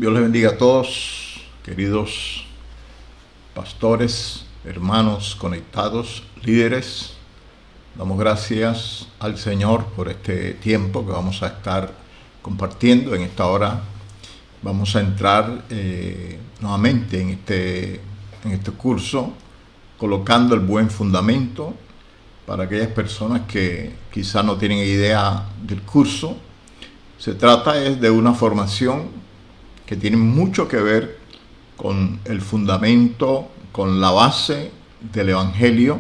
Dios les bendiga a todos, queridos pastores, hermanos conectados, líderes. Damos gracias al Señor por este tiempo que vamos a estar compartiendo. En esta hora vamos a entrar nuevamente en este curso, colocando el buen fundamento para aquellas personas que quizá no tienen idea del curso. Se trata de una formación que tiene mucho que ver con el fundamento, con la base del Evangelio,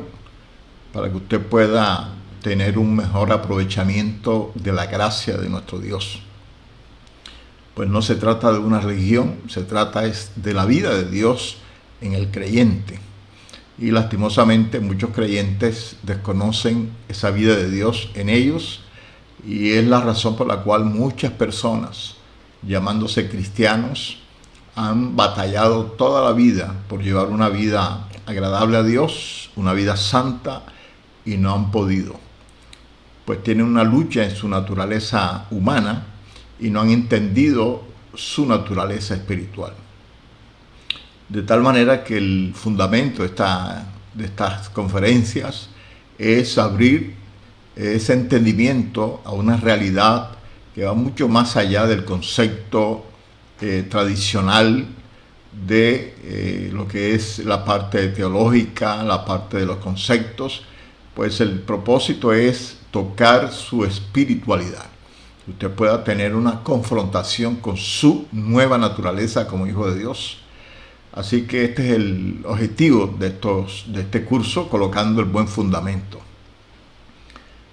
para que usted pueda tener un mejor aprovechamiento de la gracia de nuestro Dios. Pues no se trata de una religión, se trata de la vida de Dios en el creyente. Y lastimosamente muchos creyentes desconocen esa vida de Dios en ellos, y es la razón por la cual muchas personas, llamándose cristianos, han batallado toda la vida por llevar una vida agradable a Dios, una vida santa, y no han podido. Pues tienen una lucha en su naturaleza humana y no han entendido su naturaleza espiritual. De tal manera que el fundamento de estas conferencias es abrir ese entendimiento a una realidad que va mucho más allá del concepto tradicional de lo que es la parte teológica, la parte de los conceptos. Pues el propósito es tocar su espiritualidad, que usted pueda tener una confrontación con su nueva naturaleza como hijo de Dios. Así que este es el objetivo de este curso, colocando el buen fundamento.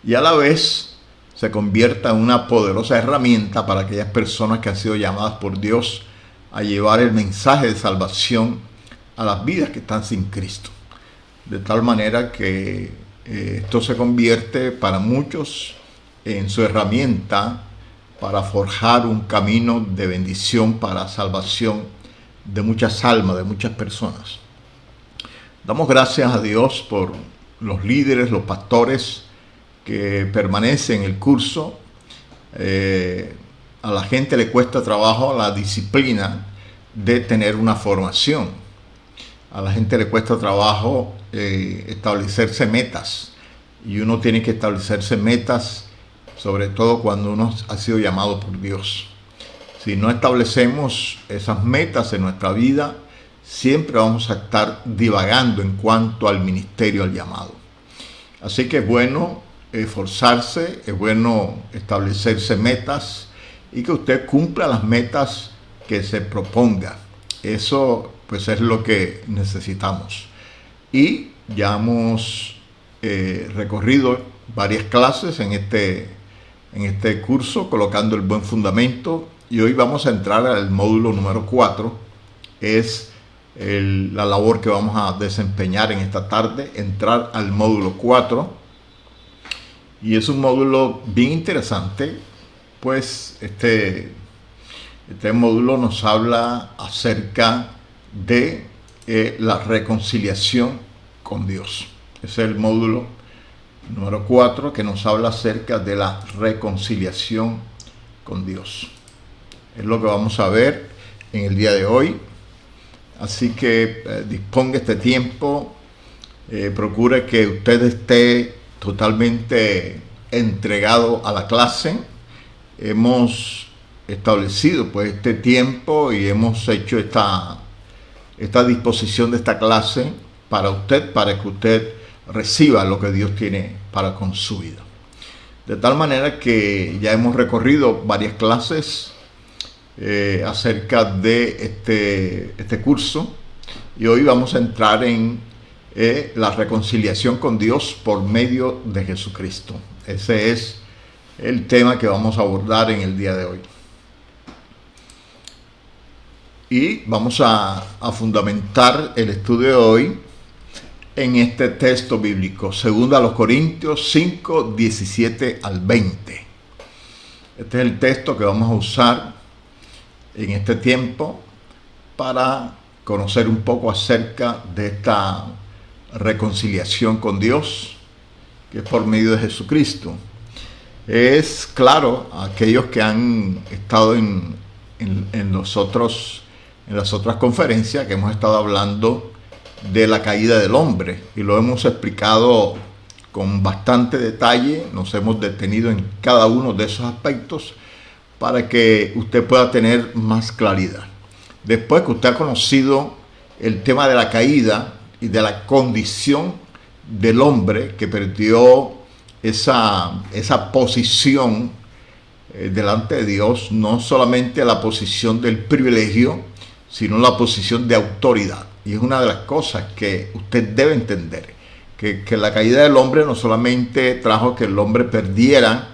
Y a la vez se convierta en una poderosa herramienta para aquellas personas que han sido llamadas por Dios a llevar el mensaje de salvación a las vidas que están sin Cristo. De tal manera que esto se convierte para muchos en su herramienta para forjar un camino de bendición para salvación de muchas almas, de muchas personas. Damos gracias a Dios por los líderes, los pastores que permanecen en el curso. A la gente le cuesta trabajo la disciplina de tener una formación. A la gente le cuesta trabajo establecerse metas. Y uno tiene que establecerse metas, sobre todo cuando uno ha sido llamado por Dios. Si no establecemos esas metas en nuestra vida, siempre vamos a estar divagando en cuanto al ministerio, al llamado. Así que es bueno esforzarse, es bueno establecerse metas y que usted cumpla las metas que se proponga. Eso pues es lo que necesitamos. Y ya hemos recorrido varias clases en este curso, colocando el buen fundamento, y hoy vamos a entrar al módulo número 4. Es la labor que vamos a desempeñar en esta tarde, entrar al módulo 4. Y es un módulo bien interesante, pues este módulo nos habla acerca de la reconciliación con Dios. Es el módulo número 4 que nos habla acerca de la reconciliación con Dios. Es lo que vamos a ver en el día de hoy. Así que disponga este tiempo, procure que usted esté totalmente entregado a la clase. Hemos establecido pues este tiempo y hemos hecho esta disposición de esta clase para usted, para que usted reciba lo que Dios tiene para con su vida. De tal manera que ya hemos recorrido varias clases acerca de este curso, y hoy vamos a entrar en la reconciliación con Dios por medio de Jesucristo. Ese es el tema que vamos a abordar en el día de hoy. Y vamos a fundamentar el estudio de hoy en este texto bíblico, 2 Corintios 5, 17 al 20. Este es el texto que vamos a usar en este tiempo para conocer un poco acerca de esta reconciliación con Dios, que es por medio de Jesucristo. Es claro, aquellos que han estado en en las otras conferencias que hemos estado hablando de la caída del hombre, y lo hemos explicado con bastante detalle. Nos hemos detenido en cada uno de esos aspectos para que usted pueda tener más claridad. Después que usted ha conocido el tema de la caída y de la condición del hombre que perdió esa posición delante de Dios, no solamente la posición del privilegio, sino la posición de autoridad. Y es una de las cosas que usted debe entender, que la caída del hombre no solamente trajo que el hombre perdiera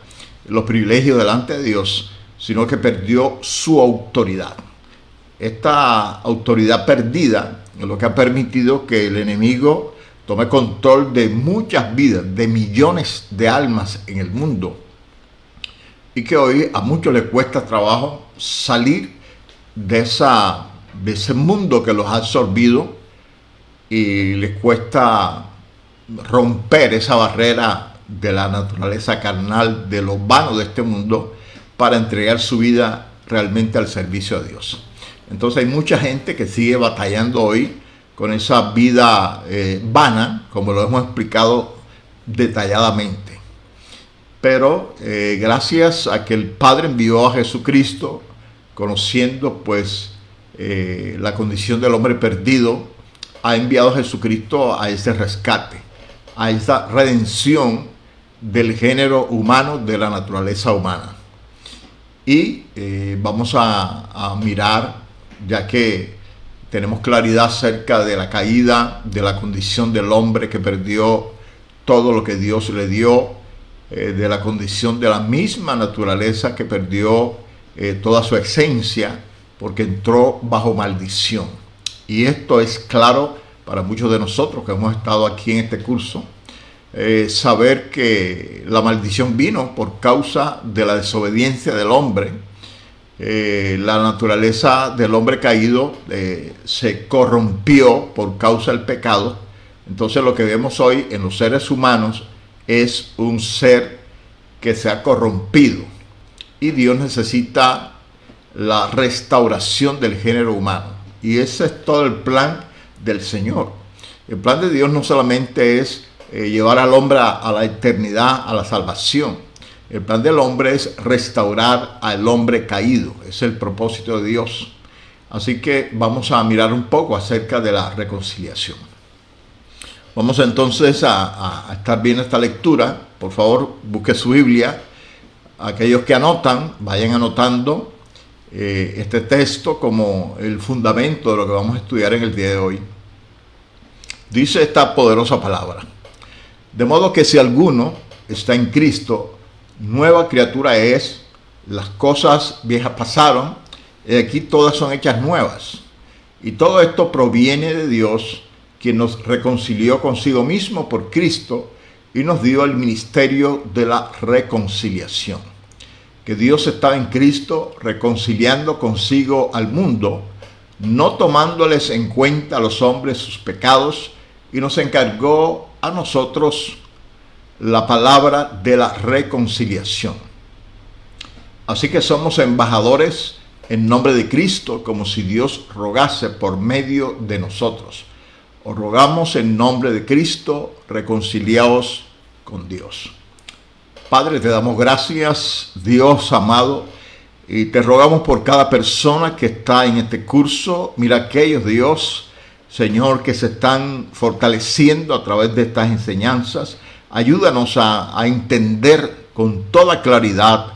los privilegios delante de Dios, sino que perdió su autoridad. Esta autoridad perdida es lo que ha permitido que el enemigo tome control de muchas vidas, de millones de almas en el mundo, y que hoy a muchos les cuesta trabajo salir de ese mundo que los ha absorbido, y les cuesta romper esa barrera de la naturaleza carnal, de lo vano de este mundo, para entregar su vida realmente al servicio de Dios. Entonces hay mucha gente que sigue batallando hoy con esa vida vana, como lo hemos explicado detalladamente. Pero gracias a que el Padre envió a Jesucristo, conociendo pues la condición del hombre perdido, ha enviado a Jesucristo a ese rescate, a esa redención del género humano, de la naturaleza humana. Y vamos a mirar, ya que tenemos claridad acerca de la caída, de la condición del hombre que perdió todo lo que Dios le dio, de la condición de la misma naturaleza que perdió toda su esencia, porque entró bajo maldición. Y esto es claro para muchos de nosotros que hemos estado aquí en este curso, saber que la maldición vino por causa de la desobediencia del hombre. La naturaleza del hombre caído se corrompió por causa del pecado. Entonces lo que vemos hoy en los seres humanos es un ser que se ha corrompido, y Dios necesita la restauración del género humano, y ese es todo el plan del Señor. El plan de Dios no solamente es llevar al hombre a la eternidad, a la salvación. El plan del hombre es restaurar al hombre caído. Es el propósito de Dios. Así que vamos a mirar un poco acerca de la reconciliación. Vamos entonces a estar viendo esta lectura. Por favor, busque su Biblia. Aquellos que anotan, vayan anotando este texto como el fundamento de lo que vamos a estudiar en el día de hoy. Dice esta poderosa palabra: de modo que si alguno está en Cristo, nueva criatura es, las cosas viejas pasaron, y aquí todas son hechas nuevas. Y todo esto proviene de Dios, quien nos reconcilió consigo mismo por Cristo y nos dio el ministerio de la reconciliación. Que Dios estaba en Cristo reconciliando consigo al mundo, no tomándoles en cuenta a los hombres sus pecados, y nos encargó a nosotros la palabra de la reconciliación. Así que somos embajadores en nombre de Cristo, como si Dios rogase por medio de nosotros. Os rogamos en nombre de Cristo, reconciliaos con Dios. Padre, te damos gracias, Dios amado, y te rogamos por cada persona que está en este curso. Mira aquellos, Dios, Señor, que se están fortaleciendo a través de estas enseñanzas. Ayúdanos a entender con toda claridad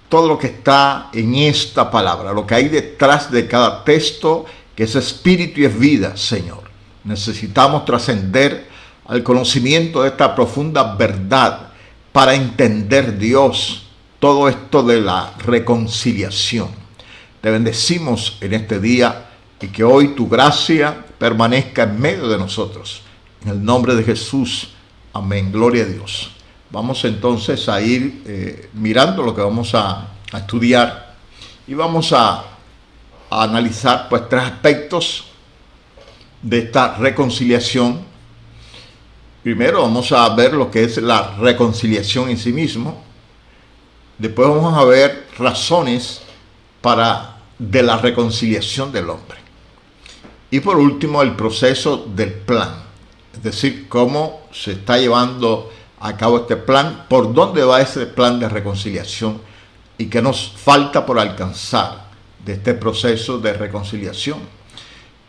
todo lo que está en esta palabra, lo que hay detrás de cada texto, que es espíritu y es vida, Señor. Necesitamos trascender al conocimiento de esta profunda verdad para entender, Dios, todo esto de la reconciliación. Te bendecimos en este día y que hoy tu gracia permanezca en medio de nosotros. En el nombre de Jesús, amén. Gloria a Dios. Vamos entonces a ir mirando lo que vamos a estudiar, y vamos a analizar pues tres aspectos de esta reconciliación. Primero vamos a ver lo que es la reconciliación en sí mismo. Después vamos a ver razones para de la reconciliación del hombre. Y por último, el proceso del plan, es decir, cómo se está llevando a cabo este plan, por dónde va ese plan de reconciliación y qué nos falta por alcanzar de este proceso de reconciliación.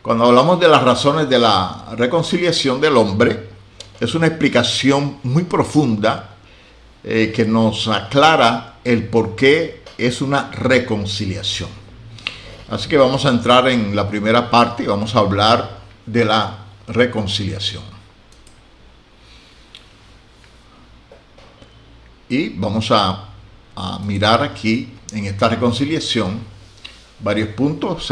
Cuando hablamos de las razones de la reconciliación del hombre, es una explicación muy profunda que nos aclara el por qué es una reconciliación. Así que vamos a entrar en la primera parte y vamos a hablar de la reconciliación. Y vamos a mirar aquí en esta reconciliación varios puntos.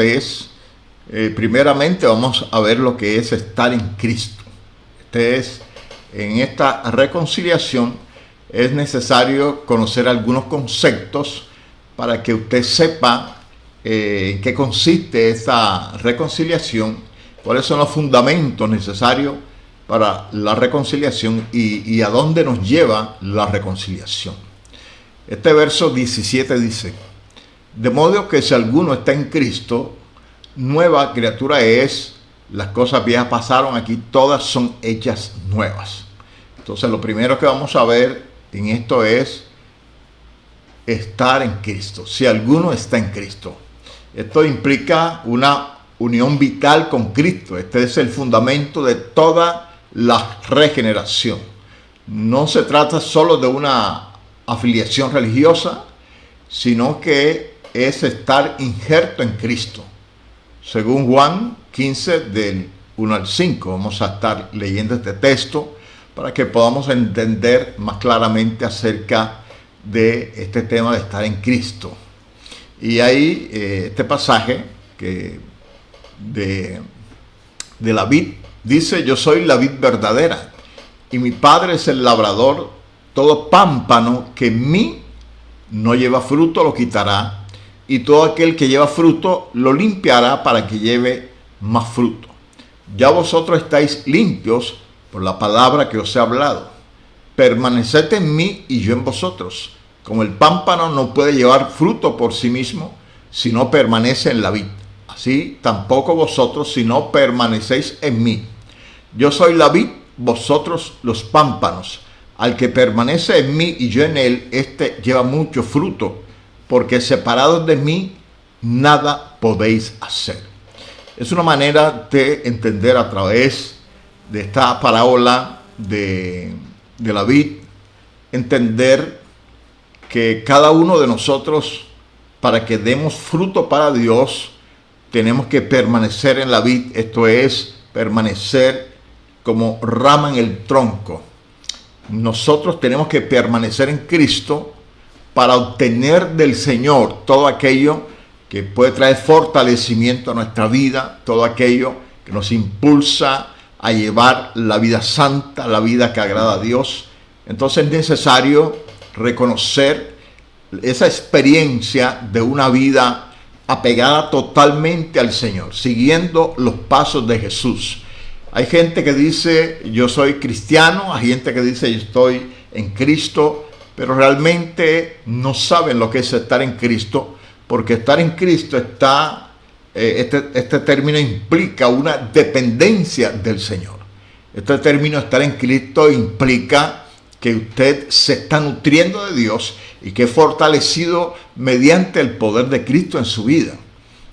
Primeramente vamos a ver lo que es estar en Cristo. En esta reconciliación es necesario conocer algunos conceptos para que usted sepa en qué consiste esta reconciliación, cuáles son los fundamentos necesarios para la reconciliación y a dónde nos lleva la reconciliación. Este verso 17 dice: de modo que si alguno está en Cristo, nueva criatura es, las cosas viejas pasaron, aquí todas son hechas nuevas. Entonces lo primero que vamos a ver en esto es estar en Cristo. Si alguno está en Cristo, esto implica una unión vital con Cristo. Este es el fundamento de toda la regeneración. No se trata solo de una afiliación religiosa, sino que es estar injerto en Cristo. Según Juan 15, del 1 al 5, vamos a estar leyendo este texto para que podamos entender más claramente acerca de este tema de estar en Cristo. Y ahí este pasaje de la vid dice: yo soy la vid verdadera y mi Padre es el labrador. Todo pámpano que en mí no lleva fruto lo quitará, y todo aquel que lleva fruto lo limpiará para que lleve más fruto. Ya vosotros estáis limpios por la palabra que os he hablado. Permaneced en mí y yo en vosotros. Como el pámpano no puede llevar fruto por sí mismo si no permanece en la vid, así tampoco vosotros si no permanecéis en mí. Yo soy la vid, vosotros los pámpanos. Al que permanece en mí y yo en él, éste lleva mucho fruto, porque separados de mí nada podéis hacer. Es una manera de entender a través de esta parábola de la vid, entender que cada uno de nosotros, para que demos fruto para Dios, tenemos que permanecer en la vid, esto es, permanecer como rama en el tronco. Nosotros tenemos que permanecer en Cristo para obtener del Señor todo aquello que puede traer fortalecimiento a nuestra vida, todo aquello que nos impulsa a llevar la vida santa, la vida que agrada a Dios. Entonces es necesario reconocer esa experiencia de una vida apegada totalmente al Señor, siguiendo los pasos de Jesús. Hay gente que dice yo soy cristiano, hay gente que dice yo estoy en Cristo, pero realmente no saben lo que es estar en Cristo, porque estar en Cristo este término implica una dependencia del Señor. Este término estar en Cristo implica que usted se está nutriendo de Dios y que es fortalecido mediante el poder de Cristo en su vida.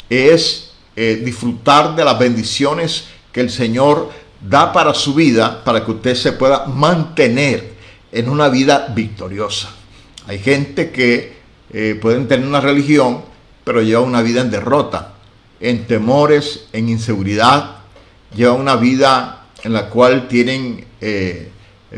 Es disfrutar de las bendiciones que el Señor da para su vida, para que usted se pueda mantener en una vida victoriosa. Hay gente que pueden tener una religión, pero lleva una vida en derrota, en temores, en inseguridad, lleva una vida en la cual tienen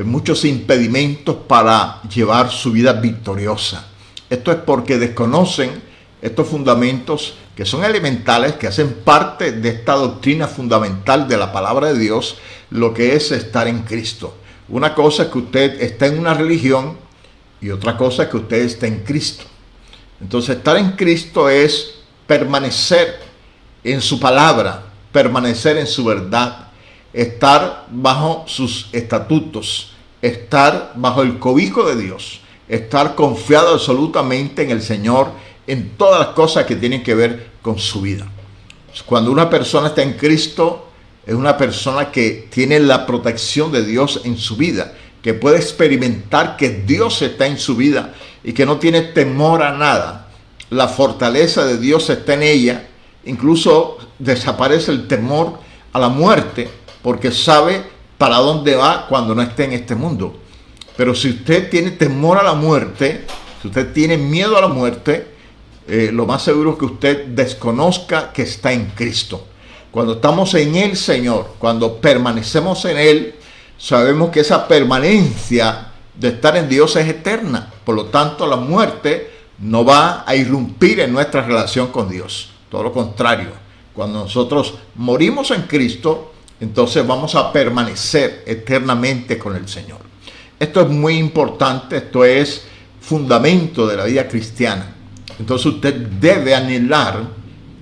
muchos impedimentos para llevar su vida victoriosa. Esto es porque desconocen estos fundamentos que son elementales, que hacen parte de esta doctrina fundamental de la palabra de Dios, lo que es estar en Cristo. Una cosa es que usted está en una religión y otra cosa es que usted está en Cristo. Entonces, estar en Cristo es permanecer en su palabra, permanecer en su verdad, estar bajo sus estatutos, estar bajo el cobijo de Dios, estar confiado absolutamente en el Señor en todas las cosas que tienen que ver con su vida. Cuando una persona está en Cristo, es una persona que tiene la protección de Dios en su vida, que puede experimentar que Dios está en su vida y que no tiene temor a nada. La fortaleza de Dios está en ella. Incluso desaparece el temor a la muerte porque sabe para dónde va cuando no esté en este mundo. Pero si usted tiene temor a la muerte, si usted tiene miedo a la muerte, lo más seguro es que usted desconozca que está en Cristo. Cuando estamos en el Señor, cuando permanecemos en Él, sabemos que esa permanencia de estar en Dios es eterna. Por lo tanto, la muerte no va a irrumpir en nuestra relación con Dios. Todo lo contrario, cuando nosotros morimos en Cristo, entonces vamos a permanecer eternamente con el Señor. Esto es muy importante, esto es fundamento de la vida cristiana. Entonces usted debe anhelar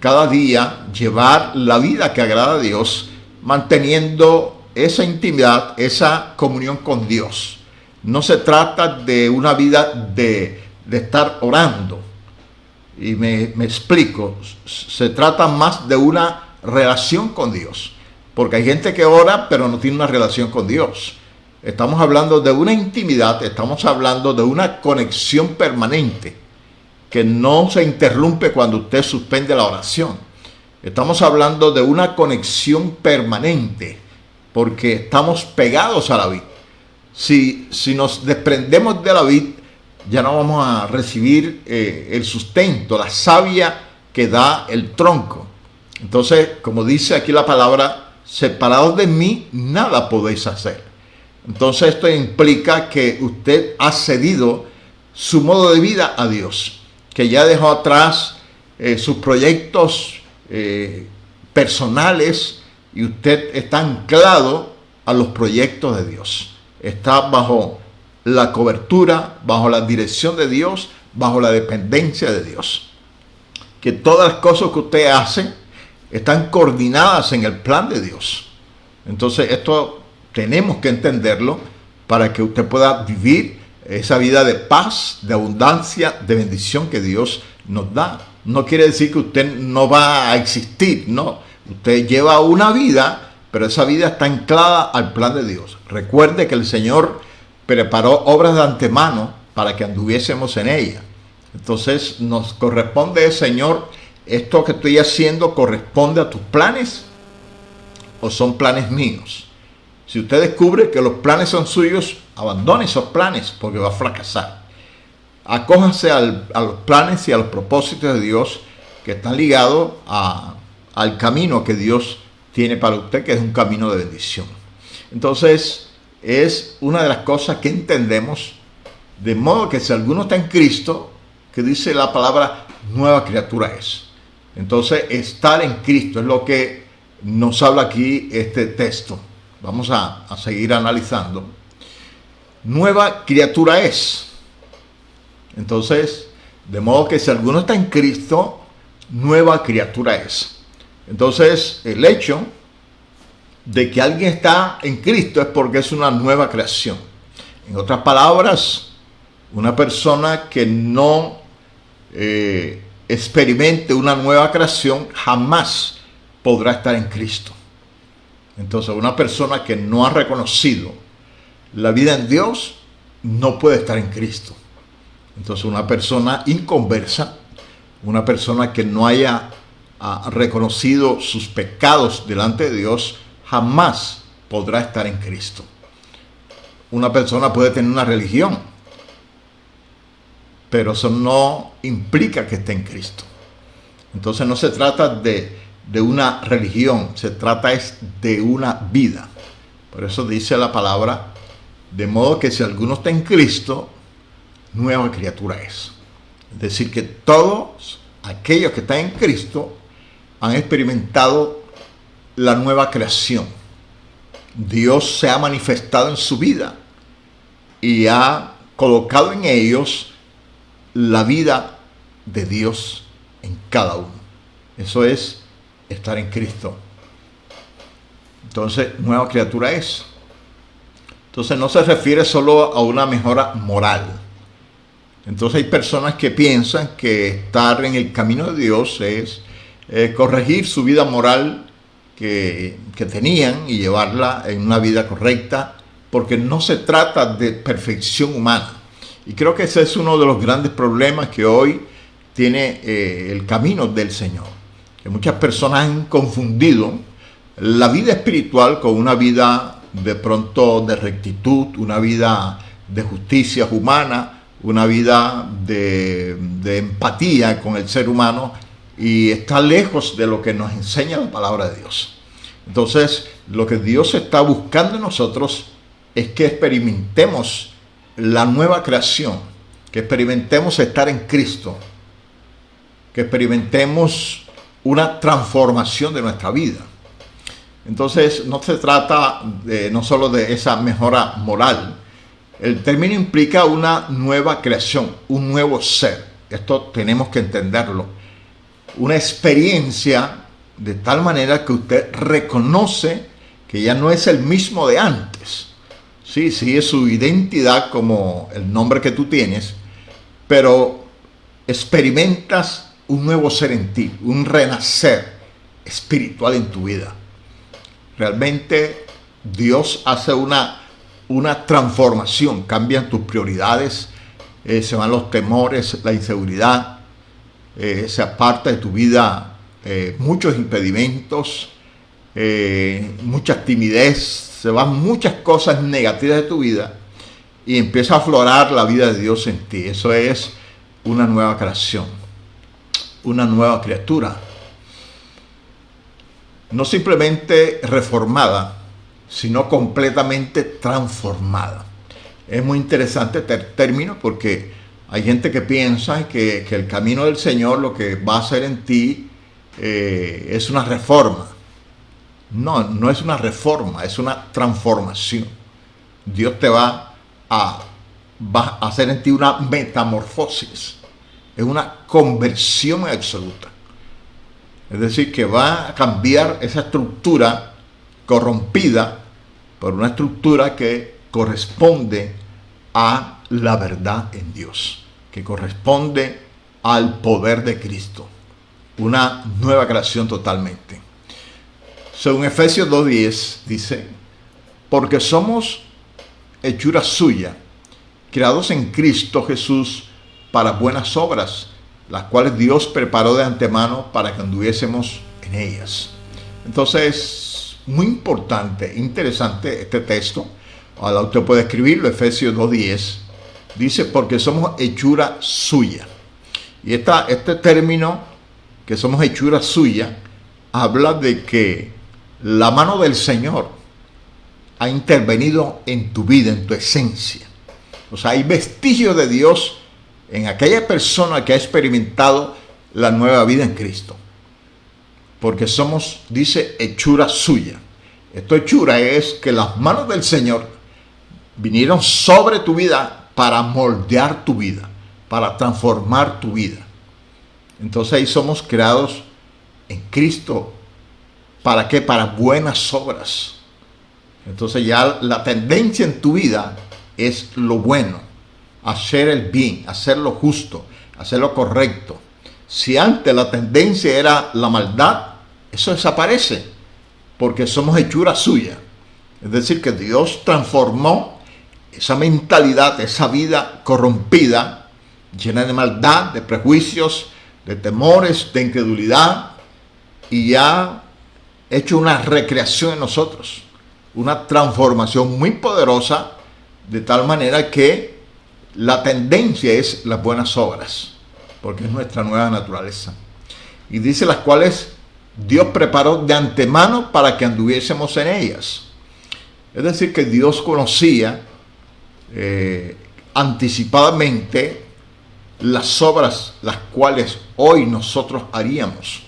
cada día llevar la vida que agrada a Dios, manteniendo esa intimidad, esa comunión con Dios. No se trata de una vida de estar orando. Y me explico, se trata más de una relación con Dios. Porque hay gente que ora pero no tiene una relación con Dios. Estamos hablando de una intimidad, estamos hablando de una conexión permanente que no se interrumpe cuando usted suspende la oración. Estamos hablando de una conexión permanente porque estamos pegados a la vid. Si nos desprendemos de la vid, ya no vamos a recibir el sustento, la savia que da el tronco. Entonces, como dice aquí la palabra, separados de mí, nada podéis hacer. Entonces esto implica que usted ha cedido su modo de vida a Dios, que ya dejó atrás sus proyectos personales y usted está anclado a los proyectos de Dios. Está bajo la cobertura, bajo la dirección de Dios, bajo la dependencia de Dios. Que todas las cosas que usted hace están coordinadas en el plan de Dios. Entonces esto tenemos que entenderlo para que usted pueda vivir esa vida de paz, de abundancia, de bendición que Dios nos da. No quiere decir que usted no va a existir, no. Usted lleva una vida, pero esa vida está anclada al plan de Dios. Recuerde que el Señor preparó obras de antemano para que anduviésemos en ella. Entonces nos corresponde, Señor, esto que estoy haciendo corresponde a tus planes o son planes míos. Si usted descubre que los planes son suyos, abandone esos planes porque va a fracasar. Acójase a los planes y a los propósitos de Dios que están ligados al camino que Dios tiene para usted, que es un camino de bendición. Entonces, es una de las cosas que entendemos, de modo que si alguno está en Cristo, que dice la palabra, nueva criatura es. Entonces, estar en Cristo es lo que nos habla aquí este texto. Vamos a seguir analizando. Nueva criatura es. Entonces, de modo que si alguno está en Cristo, nueva criatura es. Entonces, el hecho de que alguien está en Cristo es porque es una nueva creación. En otras palabras, una persona que no experimente una nueva creación jamás podrá estar en Cristo. Entonces, una persona que no ha reconocido la vida en Dios no puede estar en Cristo. Entonces, una persona inconversa, una persona que no haya reconocido sus pecados delante de Dios, jamás podrá estar en Cristo. Una persona puede tener una religión, pero eso no implica que esté en Cristo. Entonces no se trata de una religión, se trata es de una vida. Por eso dice la palabra, de modo que si alguno está en Cristo, nueva criatura es. Es decir, que todos aquellos que están en Cristo han experimentado la nueva creación. Dios se ha manifestado en su vida y ha colocado en ellos la vida de Dios en cada uno. Eso es estar en Cristo. Entonces, nueva criatura es. Entonces, no se refiere solo a una mejora moral. Entonces hay personas que piensan que estar en el camino de Dios es corregir su vida moral que tenían y llevarla en una vida correcta, porque no se trata de perfección humana. Y creo que ese es uno de los grandes problemas que hoy tiene el camino del Señor. Que muchas personas han confundido la vida espiritual con una vida de pronto de rectitud, una vida de justicia humana, una vida de empatía con el ser humano, y está lejos de lo que nos enseña la palabra de Dios. Entonces, lo que Dios está buscando en nosotros es que experimentemos la nueva creación, que experimentemos estar en Cristo, que experimentemos una transformación de nuestra vida. Entonces, no se trata no solo de esa mejora moral. El término implica una nueva creación, un nuevo ser. Esto tenemos que entenderlo. Una experiencia de tal manera que usted reconoce que ya no es el mismo de antes. Sí, sigue su identidad como el nombre que tú tienes, pero experimentas un nuevo ser en ti, un renacer espiritual en tu vida. Realmente Dios hace una transformación, cambian tus prioridades, se van los temores, la inseguridad, se aparta de tu vida muchos impedimentos, mucha timidez, se van muchas cosas negativas de tu vida y empieza a aflorar la vida de Dios en ti. Eso es una nueva creación, una nueva criatura. No simplemente reformada, sino completamente transformada. Es muy interesante este término porque hay gente que piensa que el camino del Señor lo que va a hacer en ti es una reforma. No, no es una reforma, es una transformación. Dios te va a hacer en ti una metamorfosis, es una conversión absoluta. Es decir, que va a cambiar esa estructura corrompida por una estructura que corresponde a la verdad en Dios, que corresponde al poder de Cristo. Una nueva creación totalmente. Según Efesios 2:10 dice, porque somos hechura suya, creados en Cristo Jesús para buenas obras, las cuales Dios preparó de antemano para que anduviésemos en ellas. Entonces, muy importante, interesante este texto. Ahora usted puede escribirlo, Efesios 2:10. Dice, porque somos hechura suya. Y este término, que somos hechura suya, habla de que la mano del Señor ha intervenido en tu vida, en tu esencia. O sea, hay vestigios de Dios en aquella persona que ha experimentado la nueva vida en Cristo. Porque somos, dice, hechura suya. Esto hechura es que las manos del Señor vinieron sobre tu vida para moldear tu vida, para transformar tu vida. Entonces ahí somos creados en Cristo. ¿Para qué? Para buenas obras. Entonces ya la tendencia en tu vida es lo bueno, hacer el bien, hacer lo justo, hacer lo correcto. Si antes la tendencia era la maldad, eso desaparece, porque somos hechura suya. Es decir, que Dios transformó esa mentalidad, esa vida corrompida, llena de maldad, de prejuicios, de temores, de incredulidad, y ya ha hecho una recreación en nosotros, una transformación muy poderosa, de tal manera que la tendencia es las buenas obras, porque es nuestra nueva naturaleza. Y dice las cuales Dios preparó de antemano para que anduviésemos en ellas. Es decir, que Dios conocía anticipadamente las obras las cuales hoy nosotros haríamos.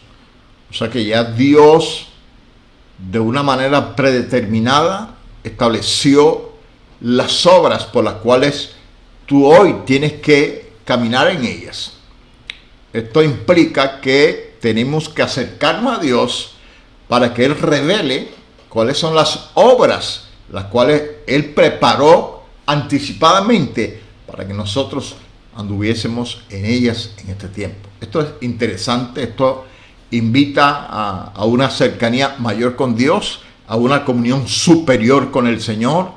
O sea que ya Dios, de una manera predeterminada, estableció las obras por las cuales tú hoy tienes que caminar en ellas. Esto implica que tenemos que acercarnos a Dios para que Él revele cuáles son las obras las cuales Él preparó anticipadamente para que nosotros anduviésemos en ellas en este tiempo. Esto es interesante, esto invita a una cercanía mayor con Dios, a una comunión superior con el Señor,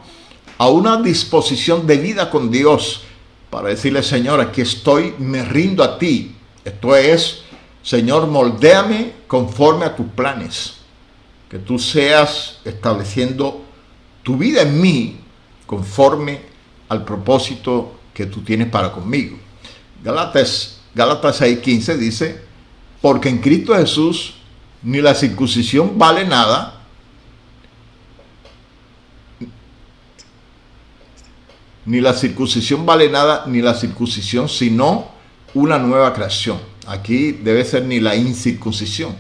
a una disposición de vida con Dios, para decirle: Señor, aquí estoy, me rindo a ti. Esto es: Señor, moldéame conforme a tus planes, que tú seas estableciendo tu vida en mí conforme al propósito que tú tienes para conmigo. Gálatas 6:15 dice: porque en Cristo Jesús ni la circuncisión vale nada, ni la circuncisión vale nada, ni la circuncisión, sino una nueva creación. Aquí debe ser ni la incircuncisión,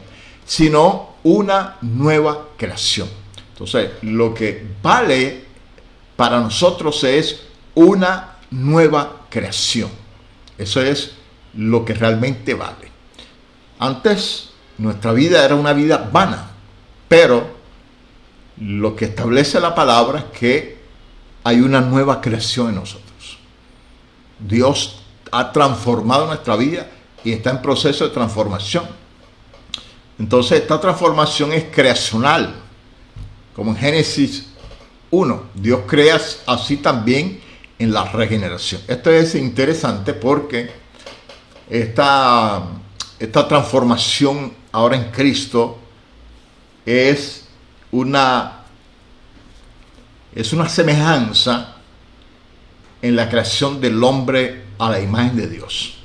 sino una nueva creación. Entonces, lo que vale para nosotros es una nueva creación. Eso es lo que realmente vale. Antes, nuestra vida era una vida vana, pero lo que establece la palabra es que hay una nueva creación en nosotros. Dios ha transformado nuestra vida y está en proceso de transformación. Entonces, esta transformación es creacional, como en Génesis 1. Dios crea así también en la regeneración. Esto es interesante porque esta transformación ahora en Cristo es una semejanza en la creación del hombre a la imagen de Dios.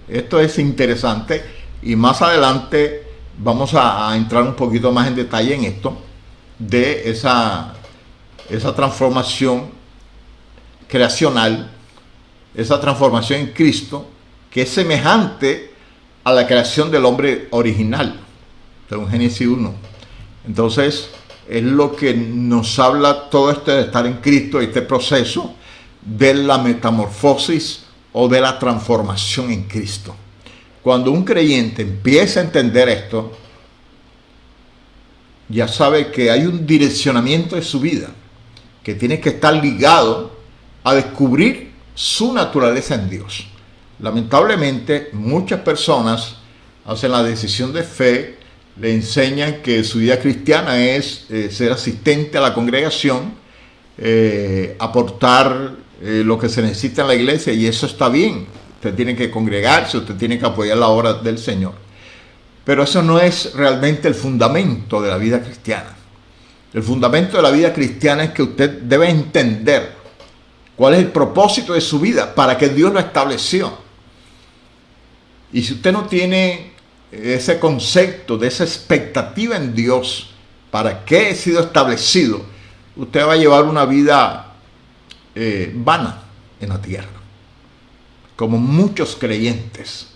Esto es interesante y más adelante vamos a entrar un poquito más en detalle en esto, de esa transformación creacional, esa transformación en Cristo, que es semejante a la creación del hombre original, según Génesis 1. Entonces, es lo que nos habla todo esto de estar en Cristo, este proceso de la metamorfosis o de la transformación en Cristo. Cuando un creyente empieza a entender esto, ya sabe que hay un direccionamiento de su vida que tiene que estar ligado a descubrir su naturaleza en Dios. Lamentablemente, muchas personas hacen la decisión de fe, le enseñan que su vida cristiana es ser asistente a la congregación, aportar lo que se necesita en la iglesia, y eso está bien. Usted tiene que congregarse, usted tiene que apoyar la obra del Señor. Pero eso no es realmente el fundamento de la vida cristiana. El fundamento de la vida cristiana es que usted debe entender cuál es el propósito de su vida, para que Dios lo estableció. Y si usted no tiene ese concepto, de esa expectativa en Dios, para qué he sido establecido, usted va a llevar una vida vana en la tierra, como muchos creyentes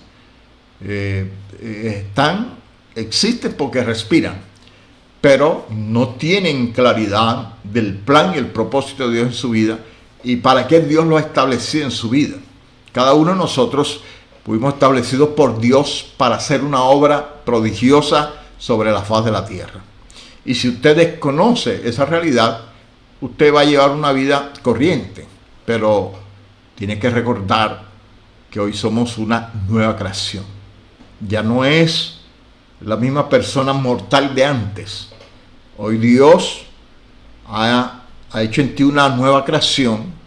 existen porque respiran, pero no tienen claridad del plan y el propósito de Dios en su vida y para qué Dios lo ha establecido en su vida. Cada uno de nosotros fuimos establecidos por Dios para hacer una obra prodigiosa sobre la faz de la tierra. Y si usted desconoce esa realidad, usted va a llevar una vida corriente, pero tiene que recordar que hoy somos una nueva creación. Ya no es la misma persona mortal de antes. Hoy Dios ha hecho en ti una nueva creación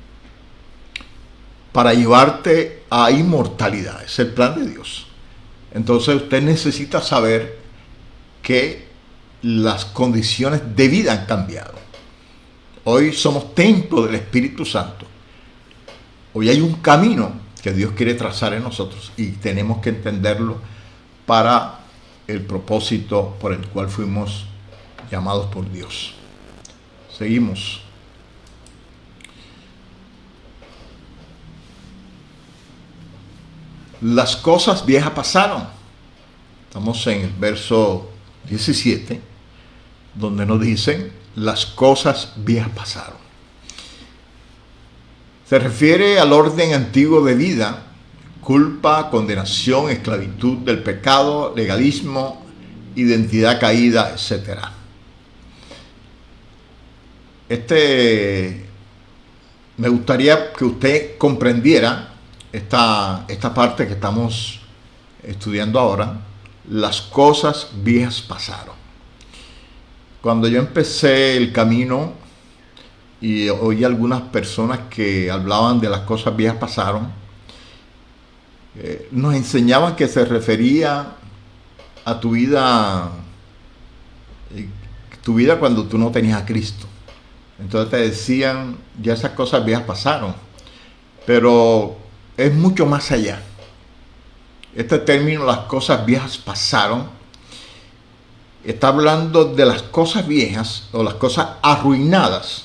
para llevarte a inmortalidad. Es el plan de Dios. Entonces usted necesita saber que las condiciones de vida han cambiado. Hoy somos templo del Espíritu Santo. Hoy hay un camino que Dios quiere trazar en nosotros y tenemos que entenderlo para el propósito por el cual fuimos llamados por Dios. Seguimos. Las cosas viejas pasaron. Estamos en el verso 17, donde nos dicen: las cosas viejas pasaron. Se refiere al orden antiguo de vida: culpa, condenación, esclavitud del pecado, legalismo, identidad caída, etc. Me gustaría que usted comprendiera esta parte que estamos estudiando ahora, las cosas viejas pasaron. Cuando yo empecé el camino y oí algunas personas que hablaban de las cosas viejas pasaron, nos enseñaban que se refería a tu vida cuando tú no tenías a Cristo. Entonces te decían, ya esas cosas viejas pasaron, pero es mucho más allá. Este término, las cosas viejas pasaron, está hablando de las cosas viejas o las cosas arruinadas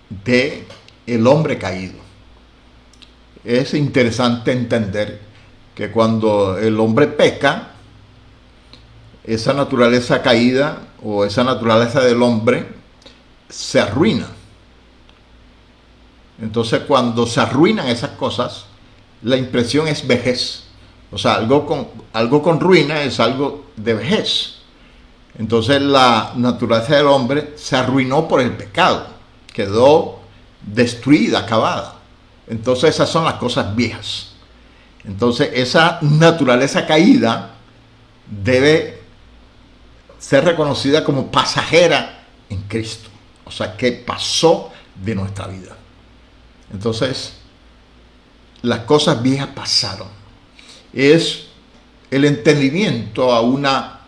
de el hombre caído. Es interesante entender que cuando el hombre peca, esa naturaleza caída o esa naturaleza del hombre se arruina. Entonces, cuando se arruinan esas cosas, la impresión es vejez. O sea, algo con ruina es algo de vejez. Entonces, la naturaleza del hombre se arruinó por el pecado. Quedó destruida, acabada. Entonces, esas son las cosas viejas. Entonces, esa naturaleza caída debe ser reconocida como pasajera en Cristo. O sea, que pasó de nuestra vida. Entonces, las cosas viejas pasaron. Es el entendimiento a una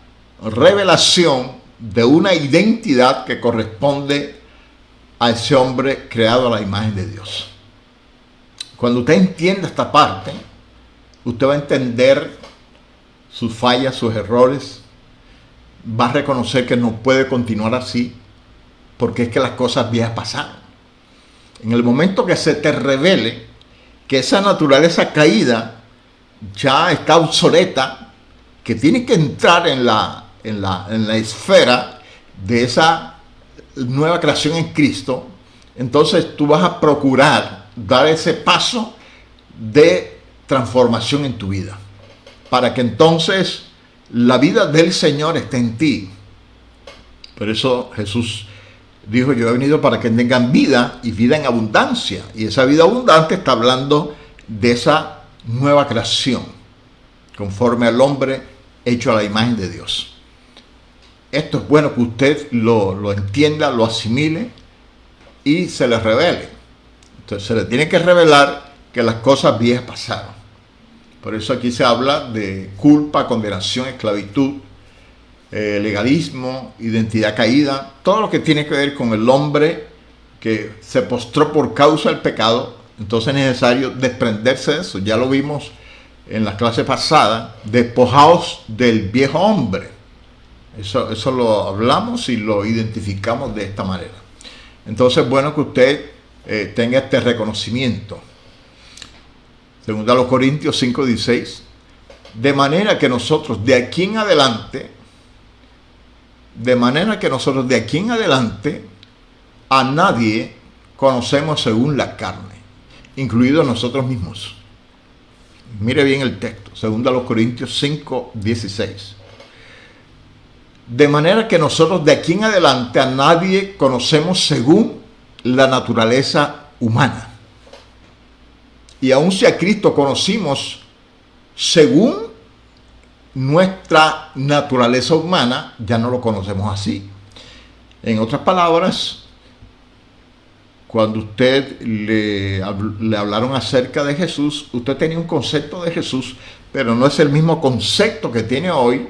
revelación de una identidad que corresponde a ese hombre creado a la imagen de Dios. Cuando usted entienda esta parte, usted va a entender sus fallas, sus errores, va a reconocer que no puede continuar así, porque es que las cosas viejas pasaron. En el momento que se te revele que esa naturaleza caída ya está obsoleta, que tiene que entrar en la esfera de esa nueva creación en Cristo, entonces tú vas a procurar dar ese paso de transformación en tu vida, para que entonces la vida del Señor esté en ti. Por eso Jesús dijo, yo he venido para que tengan vida y vida en abundancia. Y esa vida abundante está hablando de esa nueva creación, conforme al hombre hecho a la imagen de Dios. Esto es bueno que usted lo entienda, lo asimile y se le revele. Entonces se le tiene que revelar que las cosas viejas pasaron. Por eso aquí se habla de culpa, condenación, esclavitud, legalismo, identidad caída, todo lo que tiene que ver con el hombre que se postró por causa del pecado. Entonces es necesario desprenderse de eso. Ya lo vimos en la clase pasada, despojaos del viejo hombre. Eso lo hablamos y lo identificamos de esta manera. Entonces es bueno que usted tenga este reconocimiento. Según a los Corintios 5:16, de manera que nosotros de aquí en adelante a nadie conocemos según la carne, incluidos nosotros mismos. Mire bien el texto, según a los Corintios 5:16. De manera que nosotros de aquí en adelante a nadie conocemos según la naturaleza humana. Y aun si a Cristo conocimos según nuestra naturaleza humana, ya no lo conocemos así. En otras palabras, cuando usted le hablaron acerca de Jesús, usted tenía un concepto de Jesús, pero no es el mismo concepto que tiene hoy,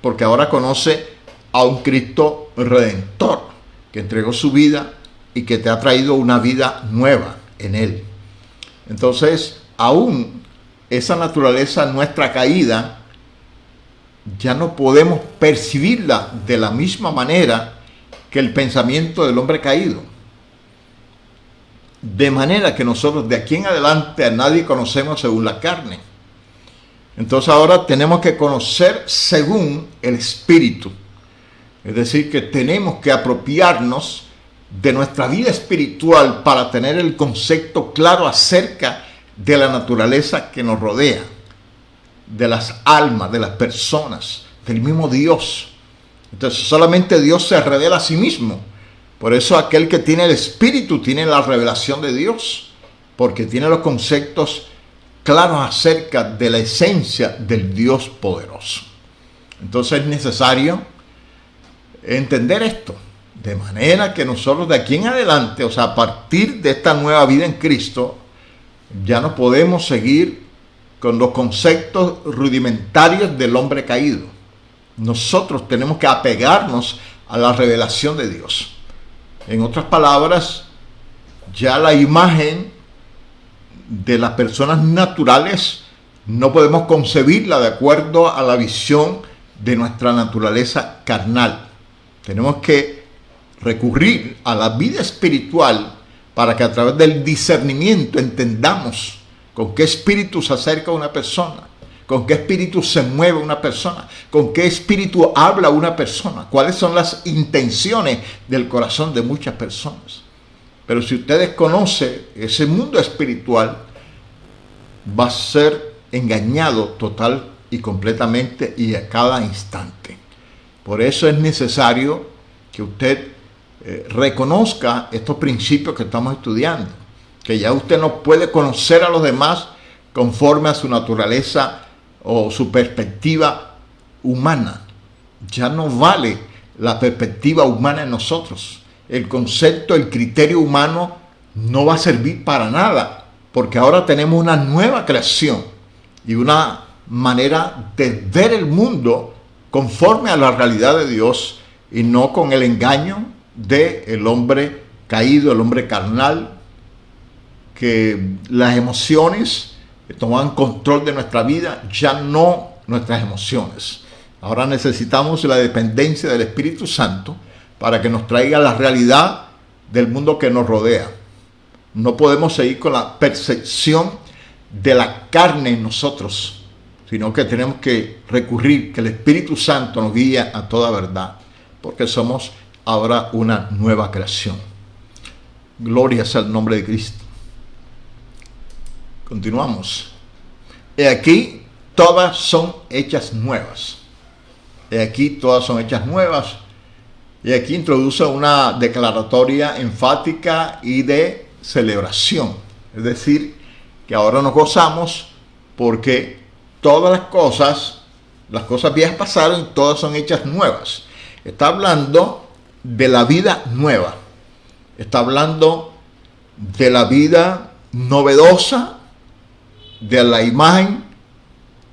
porque ahora conoce a un Cristo redentor, que entregó su vida y que te ha traído una vida nueva en Él. Entonces, aún esa naturaleza nuestra caída, ya no podemos percibirla de la misma manera que el pensamiento del hombre caído. De manera que nosotros de aquí en adelante a nadie conocemos según la carne. Entonces ahora tenemos que conocer según el Espíritu. Es decir, que tenemos que apropiarnos de nuestra vida espiritual para tener el concepto claro acerca de la naturaleza que nos rodea, de las almas, de las personas, del mismo Dios. Entonces solamente Dios se revela a sí mismo. Por eso aquel que tiene el Espíritu tiene la revelación de Dios. porque tiene los conceptos claros acerca de la esencia del Dios poderoso. Entonces es necesario entender esto, de manera que nosotros de aquí en adelante, o sea, a partir de esta nueva vida en Cristo, ya no podemos seguir con los conceptos rudimentarios del hombre caído. Nosotros tenemos que apegarnos a la revelación de Dios. En otras palabras, ya la imagen de las personas naturales no podemos concebirla de acuerdo a la visión de nuestra naturaleza carnal. Tenemos que recurrir a la vida espiritual para que a través del discernimiento entendamos con qué espíritu se acerca una persona, con qué espíritu se mueve una persona, con qué espíritu habla una persona, cuáles son las intenciones del corazón de muchas personas. Pero si usted desconoce ese mundo espiritual, va a ser engañado total y completamente y a cada instante. Por eso es necesario que usted reconozca estos principios que estamos estudiando, que ya usted no puede conocer a los demás conforme a su naturaleza o su perspectiva humana. Ya no vale la perspectiva humana en nosotros. El concepto, el criterio humano no va a servir para nada, porque ahora tenemos una nueva creación y una manera de ver el mundo conforme a la realidad de Dios y no con el engaño del hombre caído, el hombre carnal, que las emociones toman control de nuestra vida, ya no nuestras emociones. Ahora necesitamos la dependencia del Espíritu Santo para que nos traiga la realidad del mundo que nos rodea. No podemos seguir con la percepción de la carne en nosotros, sino que tenemos que recurrir, que el Espíritu Santo nos guíe a toda verdad, porque somos ahora una nueva creación. Gloria sea el nombre de Cristo. Continuamos. He aquí, todas son hechas nuevas. He aquí, todas son hechas nuevas. Y aquí introduce una declaratoria enfática y de celebración. Es decir, que ahora nos gozamos porque todas las cosas viejas pasaron y todas son hechas nuevas. Está hablando de la vida nueva. Está hablando de la vida novedosa, de la imagen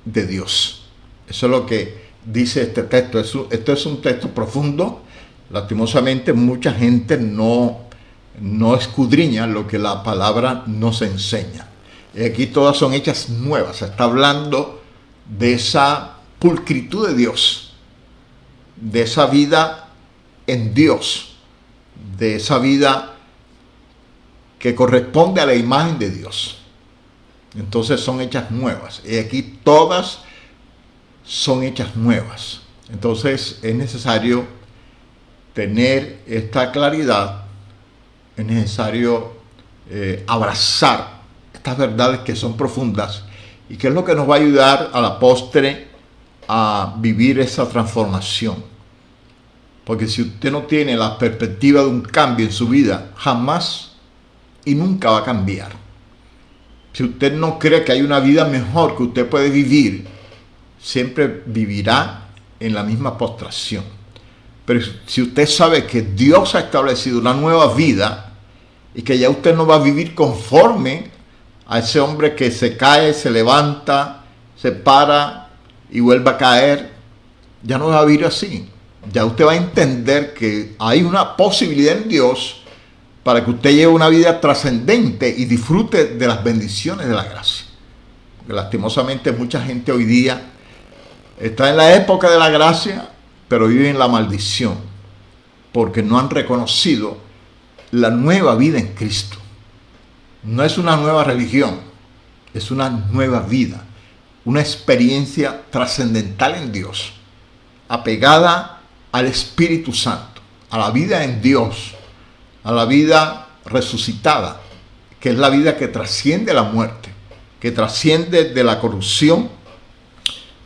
de Dios. Eso es lo que dice este texto. Esto es un texto profundo. Lastimosamente mucha gente no escudriña lo que la palabra nos enseña. Y aquí todas son hechas nuevas. Se está hablando de esa pulcritud de Dios, de esa vida en Dios, de esa vida que corresponde a la imagen de Dios. Entonces son hechas nuevas. Y aquí todas son hechas nuevas. Entonces es necesario tener esta claridad, es necesario abrazar estas verdades que son profundas y que es lo que nos va a ayudar a la postre a vivir esa transformación. Porque si usted no tiene la perspectiva de un cambio en su vida, jamás y nunca va a cambiar. Si usted no cree que hay una vida mejor que usted puede vivir, siempre vivirá en la misma postración. Pero si usted sabe que Dios ha establecido una nueva vida y que ya usted no va a vivir conforme a ese hombre que se cae, se levanta, se para y vuelve a caer, ya no va a vivir así. Ya usted va a entender que hay una posibilidad en Dios para que usted lleve una vida trascendente y disfrute de las bendiciones de la gracia. Porque lastimosamente mucha gente hoy día está en la época de la gracia, pero vive en la maldición, porque no han reconocido la nueva vida en Cristo. No es una nueva religión, es una nueva vida, una experiencia trascendental en Dios, apegada al Espíritu Santo, a la vida en Dios, a la vida resucitada, que es la vida que trasciende la muerte, que trasciende de la corrupción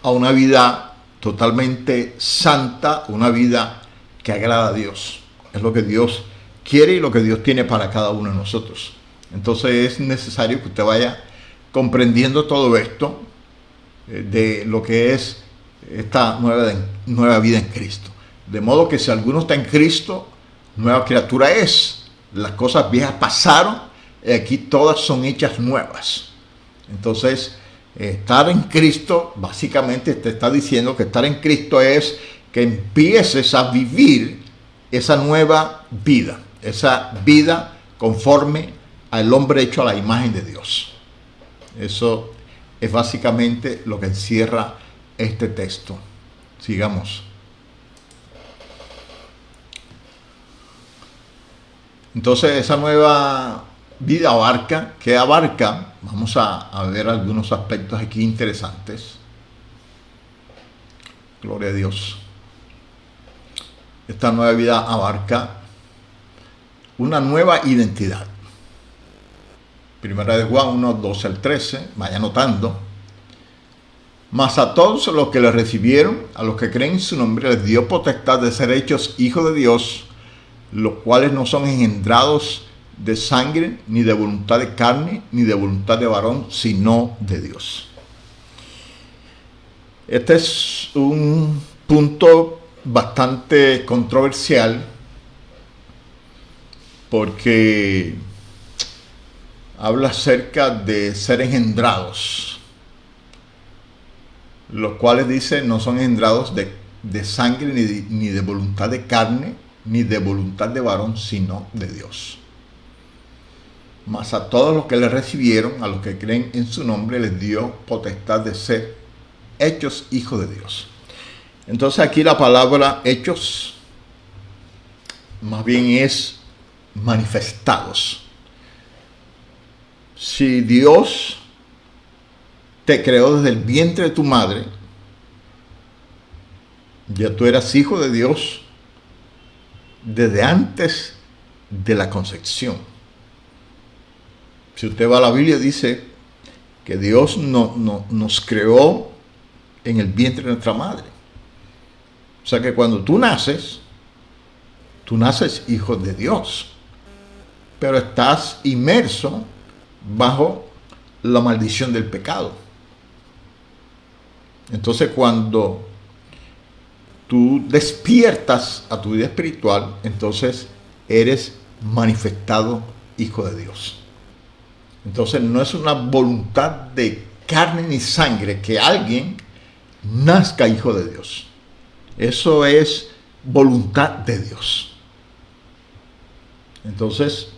a una vida totalmente santa, una vida que agrada a Dios. Es lo que Dios quiere y lo que Dios tiene para cada uno de nosotros. Entonces es necesario que usted vaya comprendiendo todo esto de lo que es esta nueva vida en Cristo. De modo que si alguno está en Cristo, nueva criatura es. Las cosas viejas pasaron y aquí todas son hechas nuevas. Entonces, estar en Cristo, básicamente te está diciendo que estar en Cristo es que empieces a vivir esa nueva vida, esa vida conforme al hombre hecho a la imagen de Dios. Eso es básicamente lo que encierra este texto. Sigamos. Entonces, esa nueva vida abarca, ¿qué abarca? Vamos a ver algunos aspectos aquí interesantes. Gloria a Dios. Esta nueva vida abarca una nueva identidad. Primera de Juan 1, 12 al 13, vaya anotando. Mas a todos los que le recibieron, a los que creen en su nombre, les dio potestad de ser hechos hijos de Dios, los cuales no son engendrados de sangre, ni de voluntad de carne, ni de voluntad de varón, sino de Dios. Este es un punto bastante controversial, porque habla acerca de ser engendrados, los cuales dice no son engendrados de sangre, ni de voluntad de carne, ni de voluntad de varón, sino de Dios. Mas a todos los que le recibieron, a los que creen en su nombre, les dio potestad de ser hechos hijos de Dios. Entonces aquí la palabra hechos más bien es manifestados. Si Dios te creó desde el vientre de tu madre, ya tú eras hijo de Dios desde antes de la concepción. Si usted va a la Biblia, dice que Dios nos creó en el vientre de nuestra madre. O sea que cuando tú naces hijo de Dios, pero estás inmerso bajo la maldición del pecado. Entonces cuando tú despiertas a tu vida espiritual, entonces eres manifestado hijo de Dios. Entonces no es una voluntad de carne ni sangre que alguien nazca hijo de Dios. Eso es voluntad de Dios. Entonces,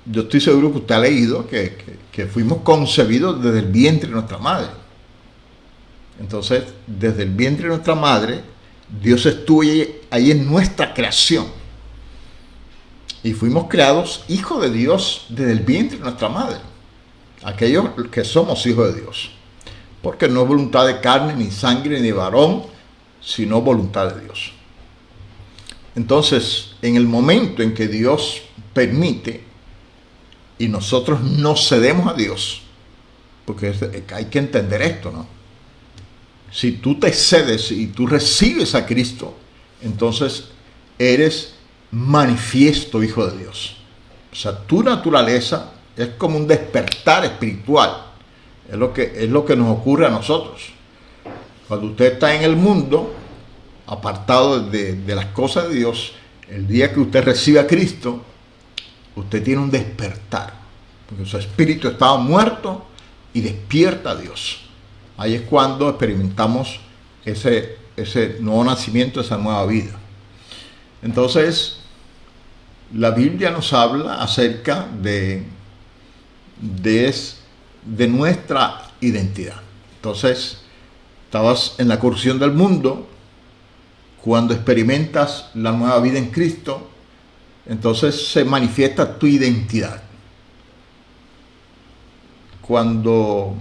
yo estoy seguro que usted ha leído que fuimos concebidos desde el vientre de nuestra madre. Entonces, desde el vientre de nuestra madre, Dios estuvo ahí en nuestra creación. Y fuimos creados hijos de Dios desde el vientre de nuestra madre. Aquellos que somos hijos de Dios. Porque no es voluntad de carne, ni sangre, ni varón, sino voluntad de Dios. Entonces, en el momento en que Dios permite y nosotros nos cedemos a Dios, porque hay que entender esto, ¿no? Si tú te cedes y tú recibes a Cristo, entonces eres manifiesto hijo de Dios. O sea, tu naturaleza es como un despertar espiritual. Es lo que nos ocurre a nosotros. Cuando usted está en el mundo, apartado de las cosas de Dios, el día que usted recibe a Cristo, usted tiene un despertar. Porque su espíritu estaba muerto y despierta a Dios. Ahí es cuando experimentamos ese nuevo nacimiento, esa nueva vida. Entonces, la Biblia nos habla acerca de nuestra identidad. Entonces, estabas en la corrupción del mundo. Cuando experimentas la nueva vida en Cristo, entonces se manifiesta tu identidad. Cuando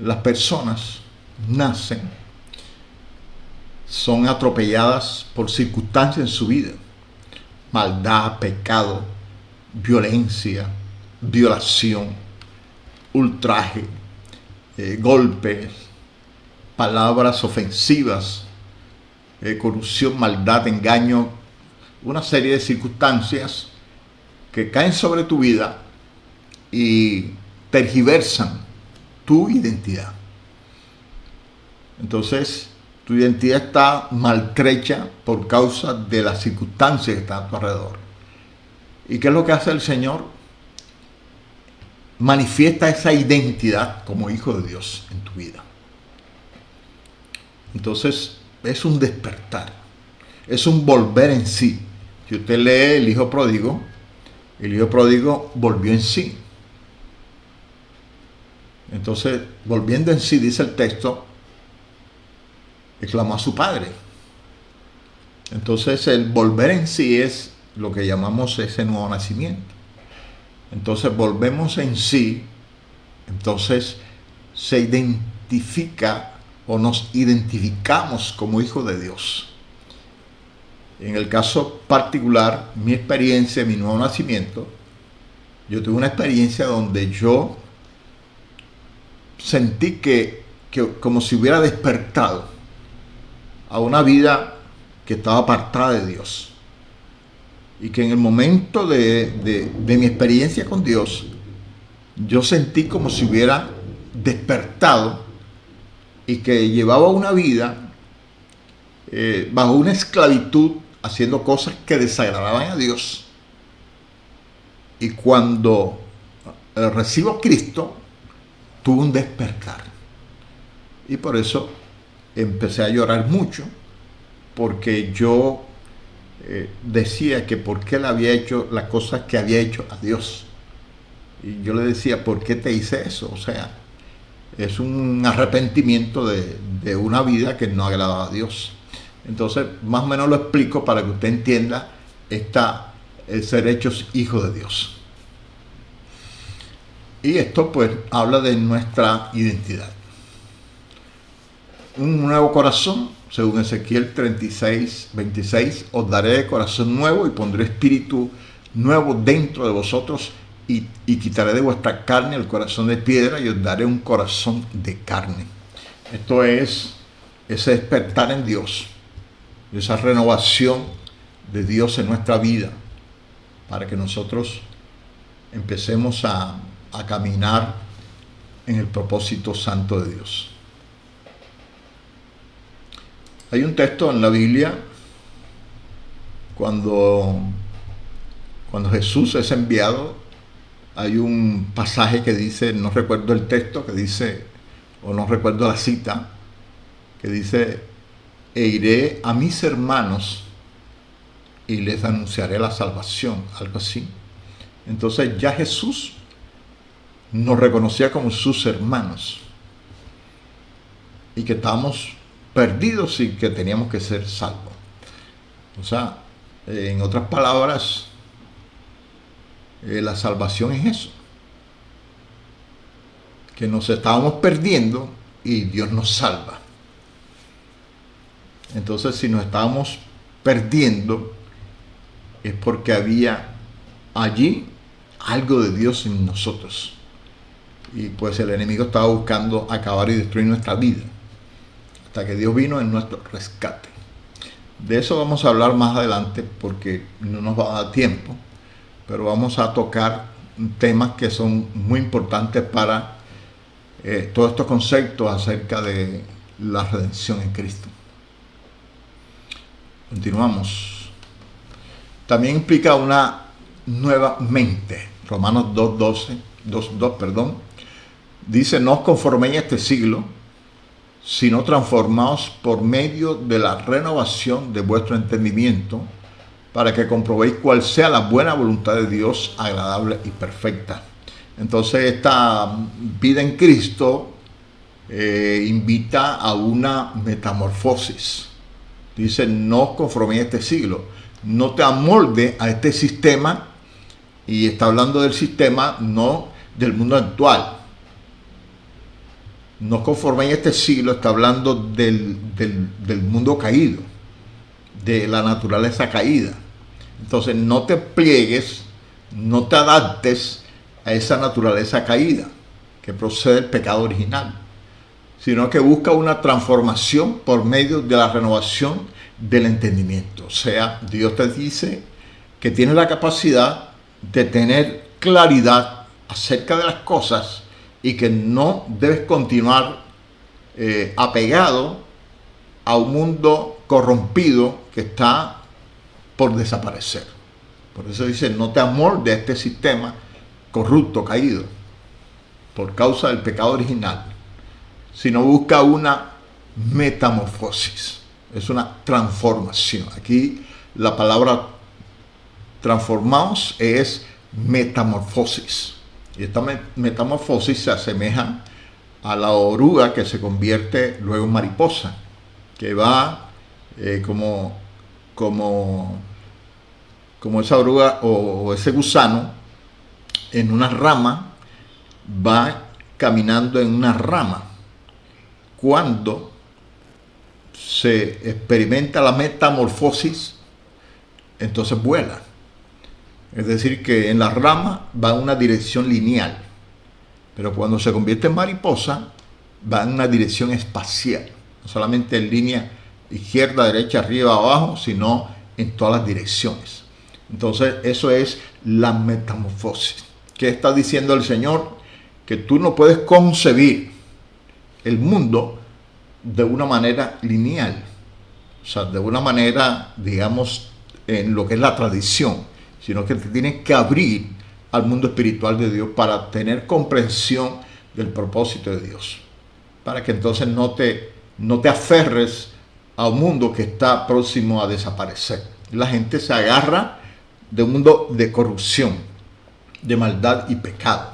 las personas nacen, son atropelladas por circunstancias en su vida. Maldad, pecado, violencia, violación, ultraje, golpes, palabras ofensivas, corrupción, maldad, engaño, una serie de circunstancias que caen sobre tu vida y tergiversan tu identidad. Entonces, tu identidad está maltrecha por causa de las circunstancias que están a tu alrededor. ¿Y qué es lo que hace el Señor? Manifiesta esa identidad como hijo de Dios en tu vida. Entonces, es un despertar, es un volver en sí. Si usted lee el hijo pródigo volvió en sí. Entonces, volviendo en sí, dice el texto, clamó a su padre. Entonces, el volver en sí es lo que llamamos ese nuevo nacimiento. Entonces, volvemos en sí, entonces se identifica o nos identificamos como hijos de Dios. En el caso particular, mi experiencia, mi nuevo nacimiento, yo tuve una experiencia donde yo sentí que como si hubiera despertado a una vida que estaba apartada de Dios. Y que en el momento de mi experiencia con Dios, yo sentí como si hubiera despertado y que llevaba una vida bajo una esclavitud, haciendo cosas que desagradaban a Dios. Y cuando recibo a Cristo, tuve un despertar. Y por eso empecé a llorar mucho, porque yo decía que por qué le había hecho las cosas que había hecho a Dios. Y yo le decía, ¿por qué te hice eso? O sea, es un arrepentimiento de una vida que no agradaba a Dios. Entonces, más o menos lo explico para que usted entienda el ser hechos hijos de Dios. Y esto pues habla de nuestra identidad. Un nuevo corazón, según Ezequiel 36, 26, os daré corazón nuevo y pondré espíritu nuevo dentro de vosotros y quitaré de vuestra carne el corazón de piedra y os daré un corazón de carne. Esto es ese despertar en Dios, esa renovación de Dios en nuestra vida, para que nosotros empecemos a caminar en el propósito santo de Dios. Hay un texto en la Biblia cuando Jesús es enviado. Hay un pasaje que dice, no recuerdo el texto, que dice, o no recuerdo la cita, que dice, e iré a mis hermanos y les anunciaré la salvación, algo así. Entonces ya Jesús nos reconocía como sus hermanos y que estábamos perdidos y que teníamos que ser salvos. O sea, en otras palabras, la salvación es eso, que nos estábamos perdiendo y Dios nos salva. Entonces, si nos estábamos perdiendo, es porque había allí algo de Dios en nosotros. Y pues el enemigo estaba buscando acabar y destruir nuestra vida, hasta que Dios vino en nuestro rescate. De eso vamos a hablar más adelante porque no nos va a dar tiempo, pero vamos a tocar temas que son muy importantes para todos estos conceptos acerca de la redención en Cristo. Continuamos. También implica una nueva mente. Romanos 2:2, dice, no os conforméis a este siglo, sino transformaos por medio de la renovación de vuestro entendimiento, para que comprobéis cuál sea la buena voluntad de Dios, agradable y perfecta. Entonces esta vida en Cristo invita a una metamorfosis. Dice, no os conforméis a este siglo, no te amoldes a este sistema, y está hablando del sistema, no del mundo actual. No os conforméis a este siglo, está hablando del mundo caído, de la naturaleza caída. Entonces no te pliegues, no te adaptes a esa naturaleza caída que procede del pecado original, sino que busca una transformación por medio de la renovación del entendimiento. O sea, Dios te dice que tienes la capacidad de tener claridad acerca de las cosas y que no debes continuar apegado a un mundo corrompido que está por desaparecer. Por eso dice, no te amoldes a este sistema corrupto, caído, por causa del pecado original, sino busca una metamorfosis. Es una transformación. Aquí la palabra transformados es metamorfosis. Y esta metamorfosis se asemeja a la oruga que se convierte luego en mariposa, que va como esa oruga o ese gusano en una rama, va caminando en una rama. Cuando se experimenta la metamorfosis, entonces vuela. Es decir, que en la rama va en una dirección lineal, pero cuando se convierte en mariposa, va en una dirección espacial, no solamente en línea izquierda, derecha, arriba, abajo, sino en todas las direcciones. Entonces, eso es la metamorfosis. ¿Qué está diciendo el Señor? Que tú no puedes concebir el mundo de una manera lineal, o sea, de una manera, digamos, en lo que es la tradición, sino que te tienes que abrir al mundo espiritual de Dios para tener comprensión del propósito de Dios, para que entonces no te aferres a un mundo que está próximo a desaparecer. La gente se agarra de un mundo de corrupción, de maldad y pecado.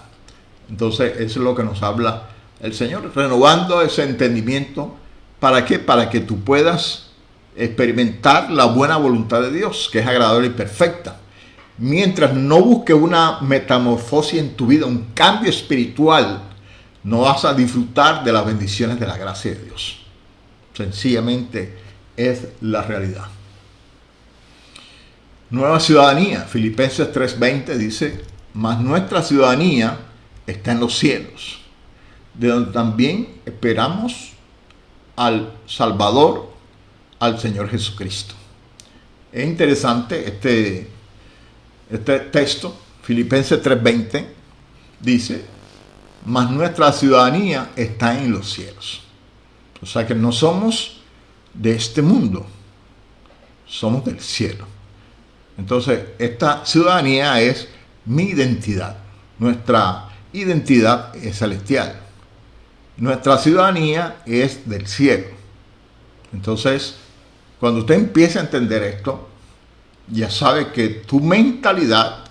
Entonces eso es lo que nos habla el Señor, renovando ese entendimiento. ¿Para qué? Para que tú puedas experimentar la buena voluntad de Dios, que es agradable y perfecta. Mientras no busques una metamorfosis en tu vida, un cambio espiritual, no vas a disfrutar de las bendiciones de la gracia de Dios. Sencillamente es la realidad. Nueva ciudadanía. Filipenses 3:20 dice, mas nuestra ciudadanía está en los cielos, de donde también esperamos al Salvador, al Señor Jesucristo. Es interesante este texto. Filipenses 3:20 dice, mas nuestra ciudadanía está en los cielos. O sea que no somos de este mundo, somos del cielo. Entonces, esta ciudadanía es mi identidad. Nuestra identidad es celestial. Nuestra ciudadanía es del cielo. Entonces, cuando usted empiece a entender esto, ya sabe que tu mentalidad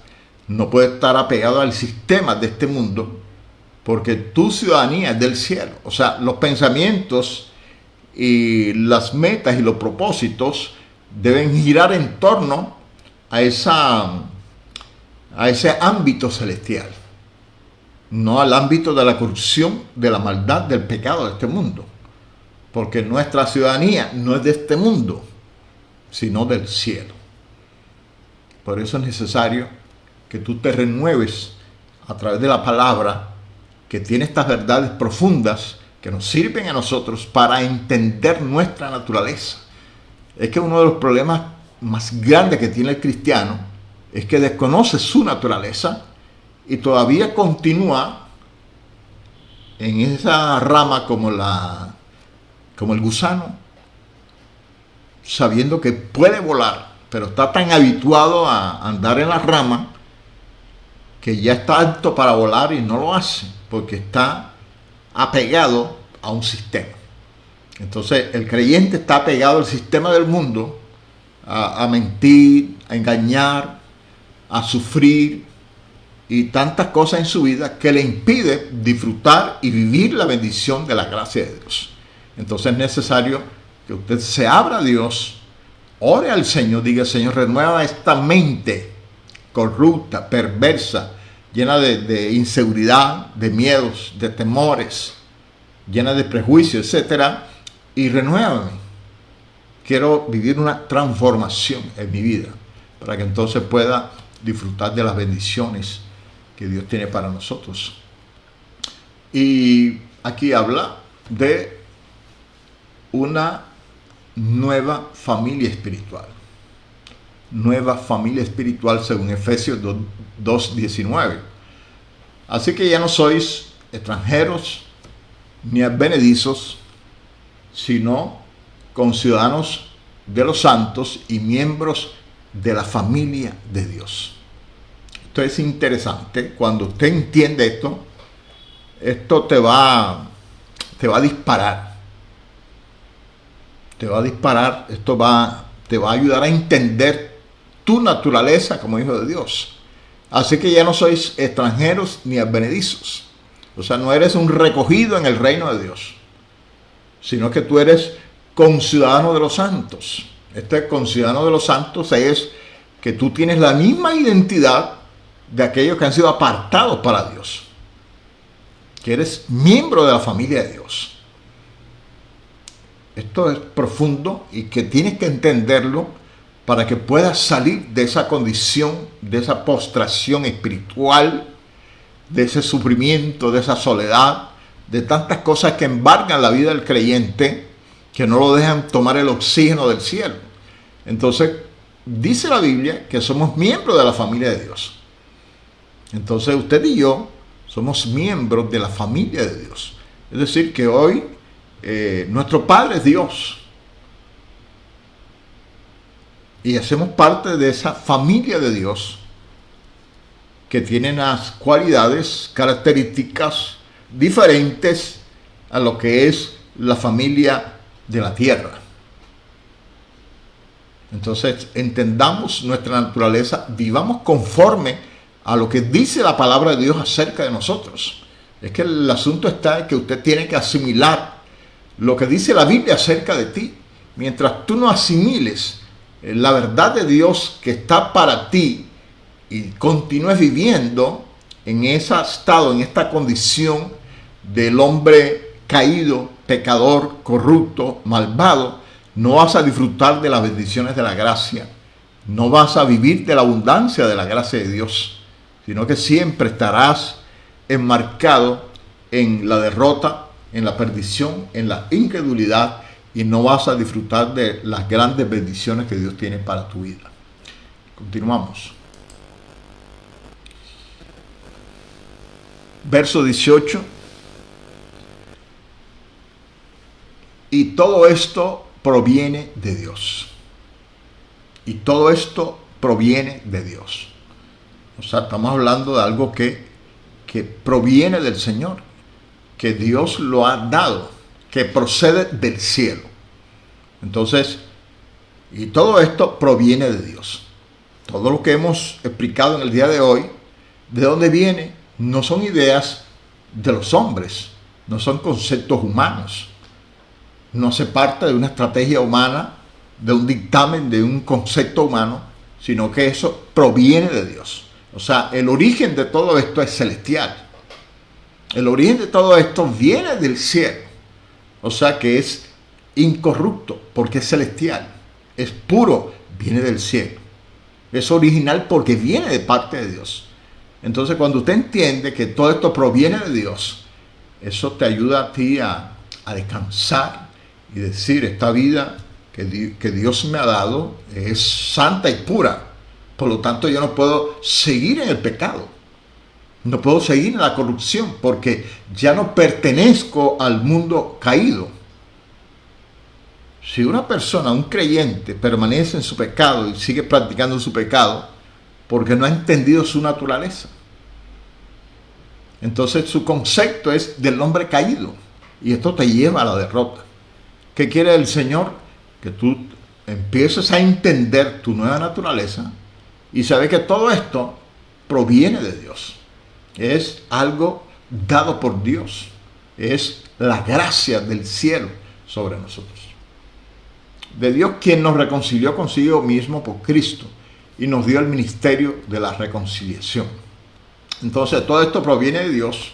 no puede estar apegada al sistema de este mundo, porque tu ciudadanía es del cielo. O sea, los pensamientos y las metas y los propósitos deben girar en torno a ese ámbito celestial, no al ámbito de la corrupción, de la maldad, del pecado de este mundo, porque nuestra ciudadanía no es de este mundo, sino del cielo. Por eso es necesario que tú te renueves a través de la palabra, que tiene estas verdades profundas que nos sirven a nosotros para entender nuestra naturaleza. Es que uno de los problemas más grandes que tiene el cristiano es que desconoce su naturaleza y todavía continúa en esa rama como el gusano, sabiendo que puede volar, pero está tan habituado a andar en la rama que ya está apto para volar y no lo hace, porque está apegado a un sistema. Entonces el creyente está apegado al sistema del mundo, a mentir, a engañar, a sufrir y tantas cosas en su vida que le impide disfrutar y vivir la bendición de la gracia de Dios. Entonces es necesario que usted se abra a Dios, ore al Señor, diga, Señor, renueva esta mente corrupta, perversa, llena de inseguridad, de miedos, de temores, llena de prejuicios, etcétera, y renuévame. Quiero vivir una transformación en mi vida para que entonces pueda disfrutar de las bendiciones que Dios tiene para nosotros. Y aquí habla de una nueva familia espiritual. nueva familia espiritual según Efesios 2:19. Así que ya no sois extranjeros ni advenedizos, sino conciudadanos de los santos y miembros de la familia de Dios. Esto es interesante. Cuando usted entiende esto te va a disparar. Te va a disparar, te va a ayudar a entender tu naturaleza como hijo de Dios. Así que ya no sois extranjeros ni advenedizos. O sea, no eres un recogido en el reino de Dios, sino que tú eres conciudadano de los santos. Este conciudadano de los santos es que tú tienes la misma identidad de aquellos que han sido apartados para Dios. Que eres miembro de la familia de Dios. Esto es profundo y que tienes que entenderlo para que puedas salir de esa condición, de esa postración espiritual, de ese sufrimiento, de esa soledad, de tantas cosas que embargan la vida del creyente, que no lo dejan tomar el oxígeno del cielo. Entonces, dice la Biblia que somos miembros de la familia de Dios. Entonces, usted y yo somos miembros de la familia de Dios. Es decir, que hoy nuestro Padre es Dios. Y hacemos parte de esa familia de Dios que tiene unas cualidades, características diferentes a lo que es la familia de la tierra. Entonces, entendamos nuestra naturaleza, vivamos conforme a lo que dice la palabra de Dios acerca de nosotros. Es que el asunto está en que usted tiene que asimilar lo que dice la Biblia acerca de ti. Mientras tú no asimiles la verdad de Dios que está para ti y continúes viviendo en ese estado, en esta condición del hombre caído, pecador, corrupto, malvado, no vas a disfrutar de las bendiciones de la gracia, no vas a vivir de la abundancia de la gracia de Dios, sino que siempre estarás enmarcado en la derrota, en la perdición, en la incredulidad, y no vas a disfrutar de las grandes bendiciones que Dios tiene para tu vida. Continuamos. Verso 18. Y todo esto proviene de Dios. Y todo esto proviene de Dios. O sea, estamos hablando de algo que proviene del Señor, que Dios lo ha dado, que procede del cielo. Entonces, y todo esto proviene de Dios. Todo lo que hemos explicado en el día de hoy, ¿de dónde viene? No son ideas de los hombres, no son conceptos humanos, no hace parte de una estrategia humana, de un dictamen, de un concepto humano, sino que eso proviene de Dios. O sea, el origen de todo esto es celestial. El origen de todo esto viene del cielo. O sea que es incorrupto porque es celestial. Es puro, viene del cielo. Es original porque viene de parte de Dios. Entonces, cuando usted entiende que todo esto proviene de Dios, eso te ayuda a ti a descansar y decir, esta vida que Dios me ha dado es santa y pura. Por lo tanto, yo no puedo seguir en el pecado. No puedo seguir en la corrupción porque ya no pertenezco al mundo caído. Si una persona, un creyente, permanece en su pecado y sigue practicando su pecado porque no ha entendido su naturaleza, entonces su concepto es del hombre caído y esto te lleva a la derrota. ¿Qué quiere el Señor? Que tú empieces a entender tu nueva naturaleza y saber que todo esto proviene de Dios. Es algo dado por Dios. Es la gracia del cielo sobre nosotros. De Dios, quien nos reconcilió consigo mismo por Cristo y nos dio el ministerio de la reconciliación. Entonces, todo esto proviene de Dios.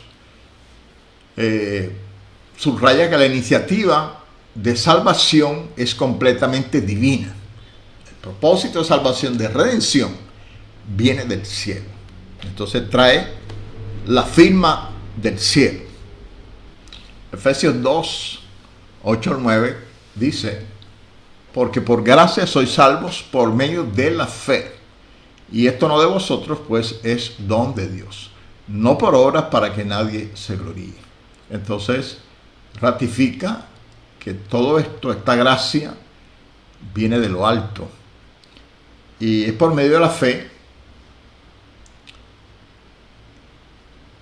Subraya que la iniciativa de salvación es completamente divina. El propósito de salvación, de redención, viene del cielo. Entonces trae la firma del cielo. Efesios 2, 8 al 9 dice, porque por gracia sois salvos por medio de la fe. Y esto no de vosotros, pues es don de Dios, no por obras para que nadie se gloríe. Entonces, ratifica que todo esto, esta gracia, viene de lo alto. Y es por medio de la fe,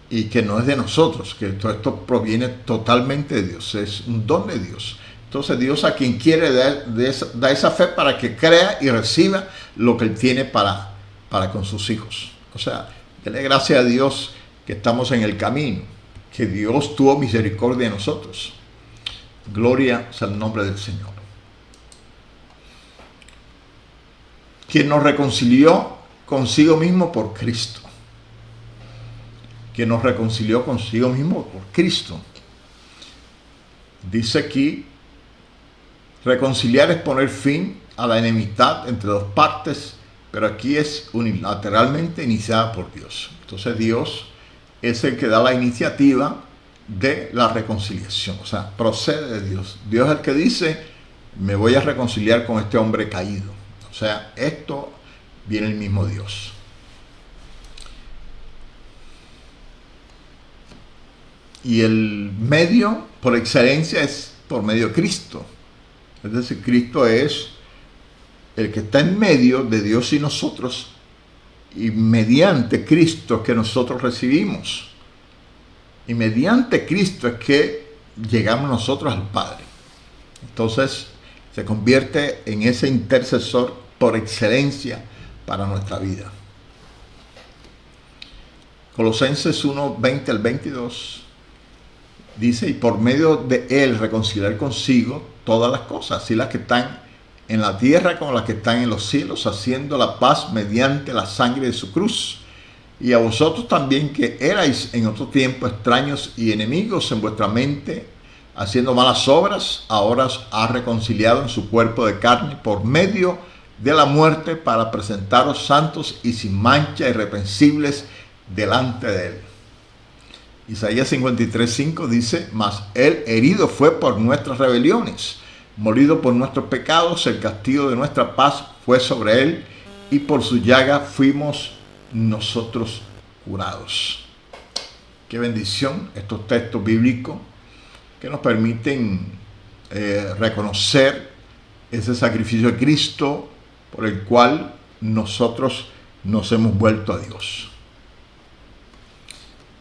y que no es de nosotros, que todo esto proviene totalmente de Dios, es un don de Dios. Entonces Dios a quien quiere da esa fe para que crea y reciba lo que Él tiene para con sus hijos. O sea, dele gracias a Dios que estamos en el camino, que Dios tuvo misericordia de nosotros. Gloria sea el nombre del Señor. Quien nos reconcilió consigo mismo por Cristo. Quien nos reconcilió consigo mismo por Cristo. Dice aquí, reconciliar es poner fin a la enemistad entre dos partes, pero aquí es unilateralmente iniciada por Dios. Entonces Dios es el que da la iniciativa de la reconciliación. O sea, procede de Dios. Dios es el que dice, me voy a reconciliar con este hombre caído. O sea, esto viene el mismo Dios. Y el medio por excelencia es por medio de Cristo. Es decir, Cristo es el que está en medio de Dios y nosotros, y mediante Cristo es que nosotros recibimos. Y mediante Cristo es que llegamos nosotros al Padre. Entonces se convierte en ese intercesor por excelencia para nuestra vida. Colosenses 1, 20 al 22 dice, y por medio de Él reconciliar consigo todas las cosas, así las que están en la tierra como las que están en los cielos, haciendo la paz mediante la sangre de su cruz. Y a vosotros también, que erais en otro tiempo extraños y enemigos en vuestra mente, haciendo malas obras, ahora os ha reconciliado en su cuerpo de carne por medio de la muerte, para presentaros santos y sin mancha, irreprensibles delante de Él. Isaías 53:5 dice, mas Él herido fue por nuestras rebeliones, molido por nuestros pecados, el castigo de nuestra paz fue sobre Él, y por su llaga fuimos nosotros curados. Qué bendición estos textos bíblicos que nos permiten reconocer ese sacrificio de Cristo por el cual nosotros nos hemos vuelto a Dios.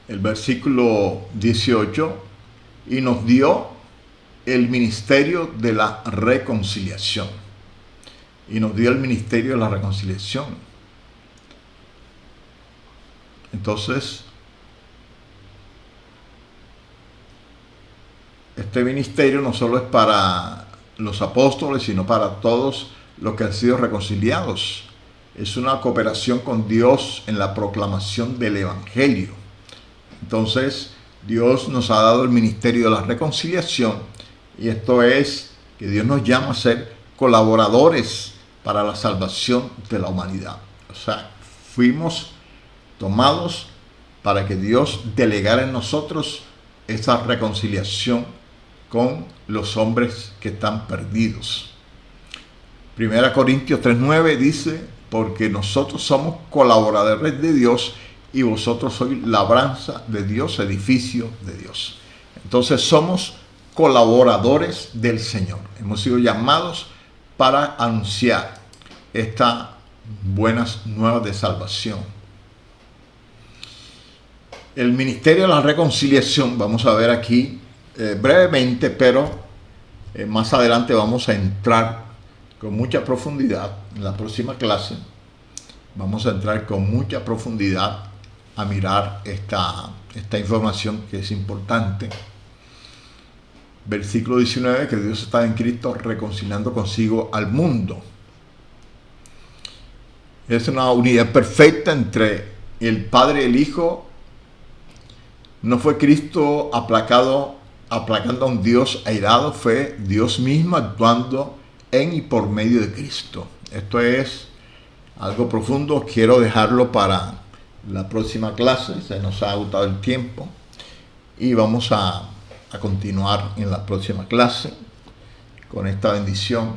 El versículo 18, y nos dio el ministerio de la reconciliación. Y nos dio el ministerio de la reconciliación. Entonces, este ministerio no solo es para los apóstoles, sino para todos los que han sido reconciliados. Es una cooperación con Dios en la proclamación del Evangelio. Entonces, Dios nos ha dado el ministerio de la reconciliación, y esto es que Dios nos llama a ser colaboradores para la salvación de la humanidad. O sea, fuimos tomados para que Dios delegara en nosotros esa reconciliación con los hombres que están perdidos. 1 Corintios 3:9 dice, porque nosotros somos colaboradores de Dios y vosotros sois labranza de Dios, edificio de Dios. Entonces somos colaboradores del Señor. Hemos sido llamados para anunciar estas buenas nuevas de salvación. El ministerio de la reconciliación, vamos a ver aquí brevemente, pero más adelante vamos a entrar con mucha profundidad en la próxima clase. Vamos a entrar con mucha profundidad a mirar esta información que es importante. Versículo 19, que Dios está en Cristo reconciliando consigo al mundo. Es una unidad perfecta entre el Padre y el Hijo. No fue Cristo aplacando a un Dios airado, fue Dios mismo actuando en y por medio de Cristo. Esto es algo profundo, quiero dejarlo para la próxima clase, se nos ha agotado el tiempo y vamos a continuar en la próxima clase con esta bendición.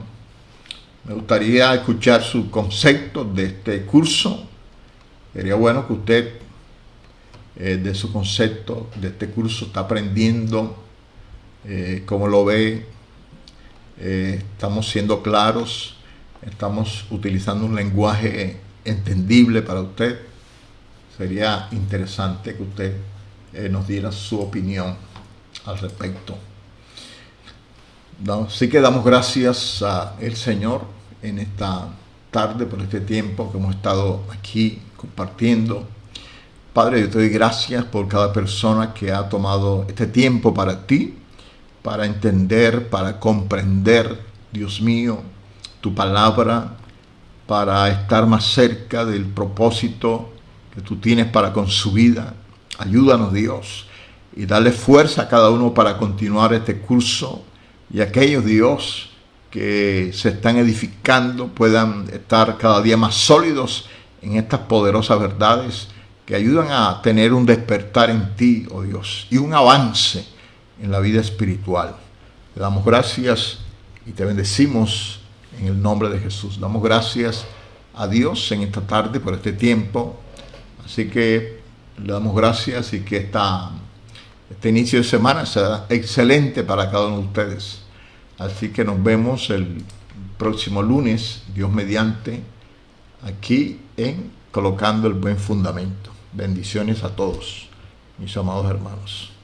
Me gustaría escuchar sus conceptos de este curso. Sería bueno que usted, de su concepto de este curso, está aprendiendo, cómo lo ve. Estamos siendo claros, estamos utilizando un lenguaje entendible para usted. Sería interesante que usted nos diera su opinión al respecto. Así que damos gracias al Señor en esta tarde por este tiempo que hemos estado aquí compartiendo. Padre, yo te doy gracias por cada persona que ha tomado este tiempo para ti, para entender, para comprender, Dios mío, tu palabra, para estar más cerca del propósito que tú tienes para con su vida. Ayúdanos, Dios, y dale fuerza a cada uno para continuar este curso, y aquellos, Dios, que se están edificando puedan estar cada día más sólidos en estas poderosas verdades que ayudan a tener un despertar en ti, oh Dios, y un avance en la vida espiritual. Te damos gracias y te bendecimos en el nombre de Jesús. Damos gracias a Dios en esta tarde por este tiempo. Así que le damos gracias y que este inicio de semana será excelente para cada uno de ustedes. Así que nos vemos el próximo lunes, Dios mediante, aquí en Colocando el Buen Fundamento. Bendiciones a todos, mis amados hermanos.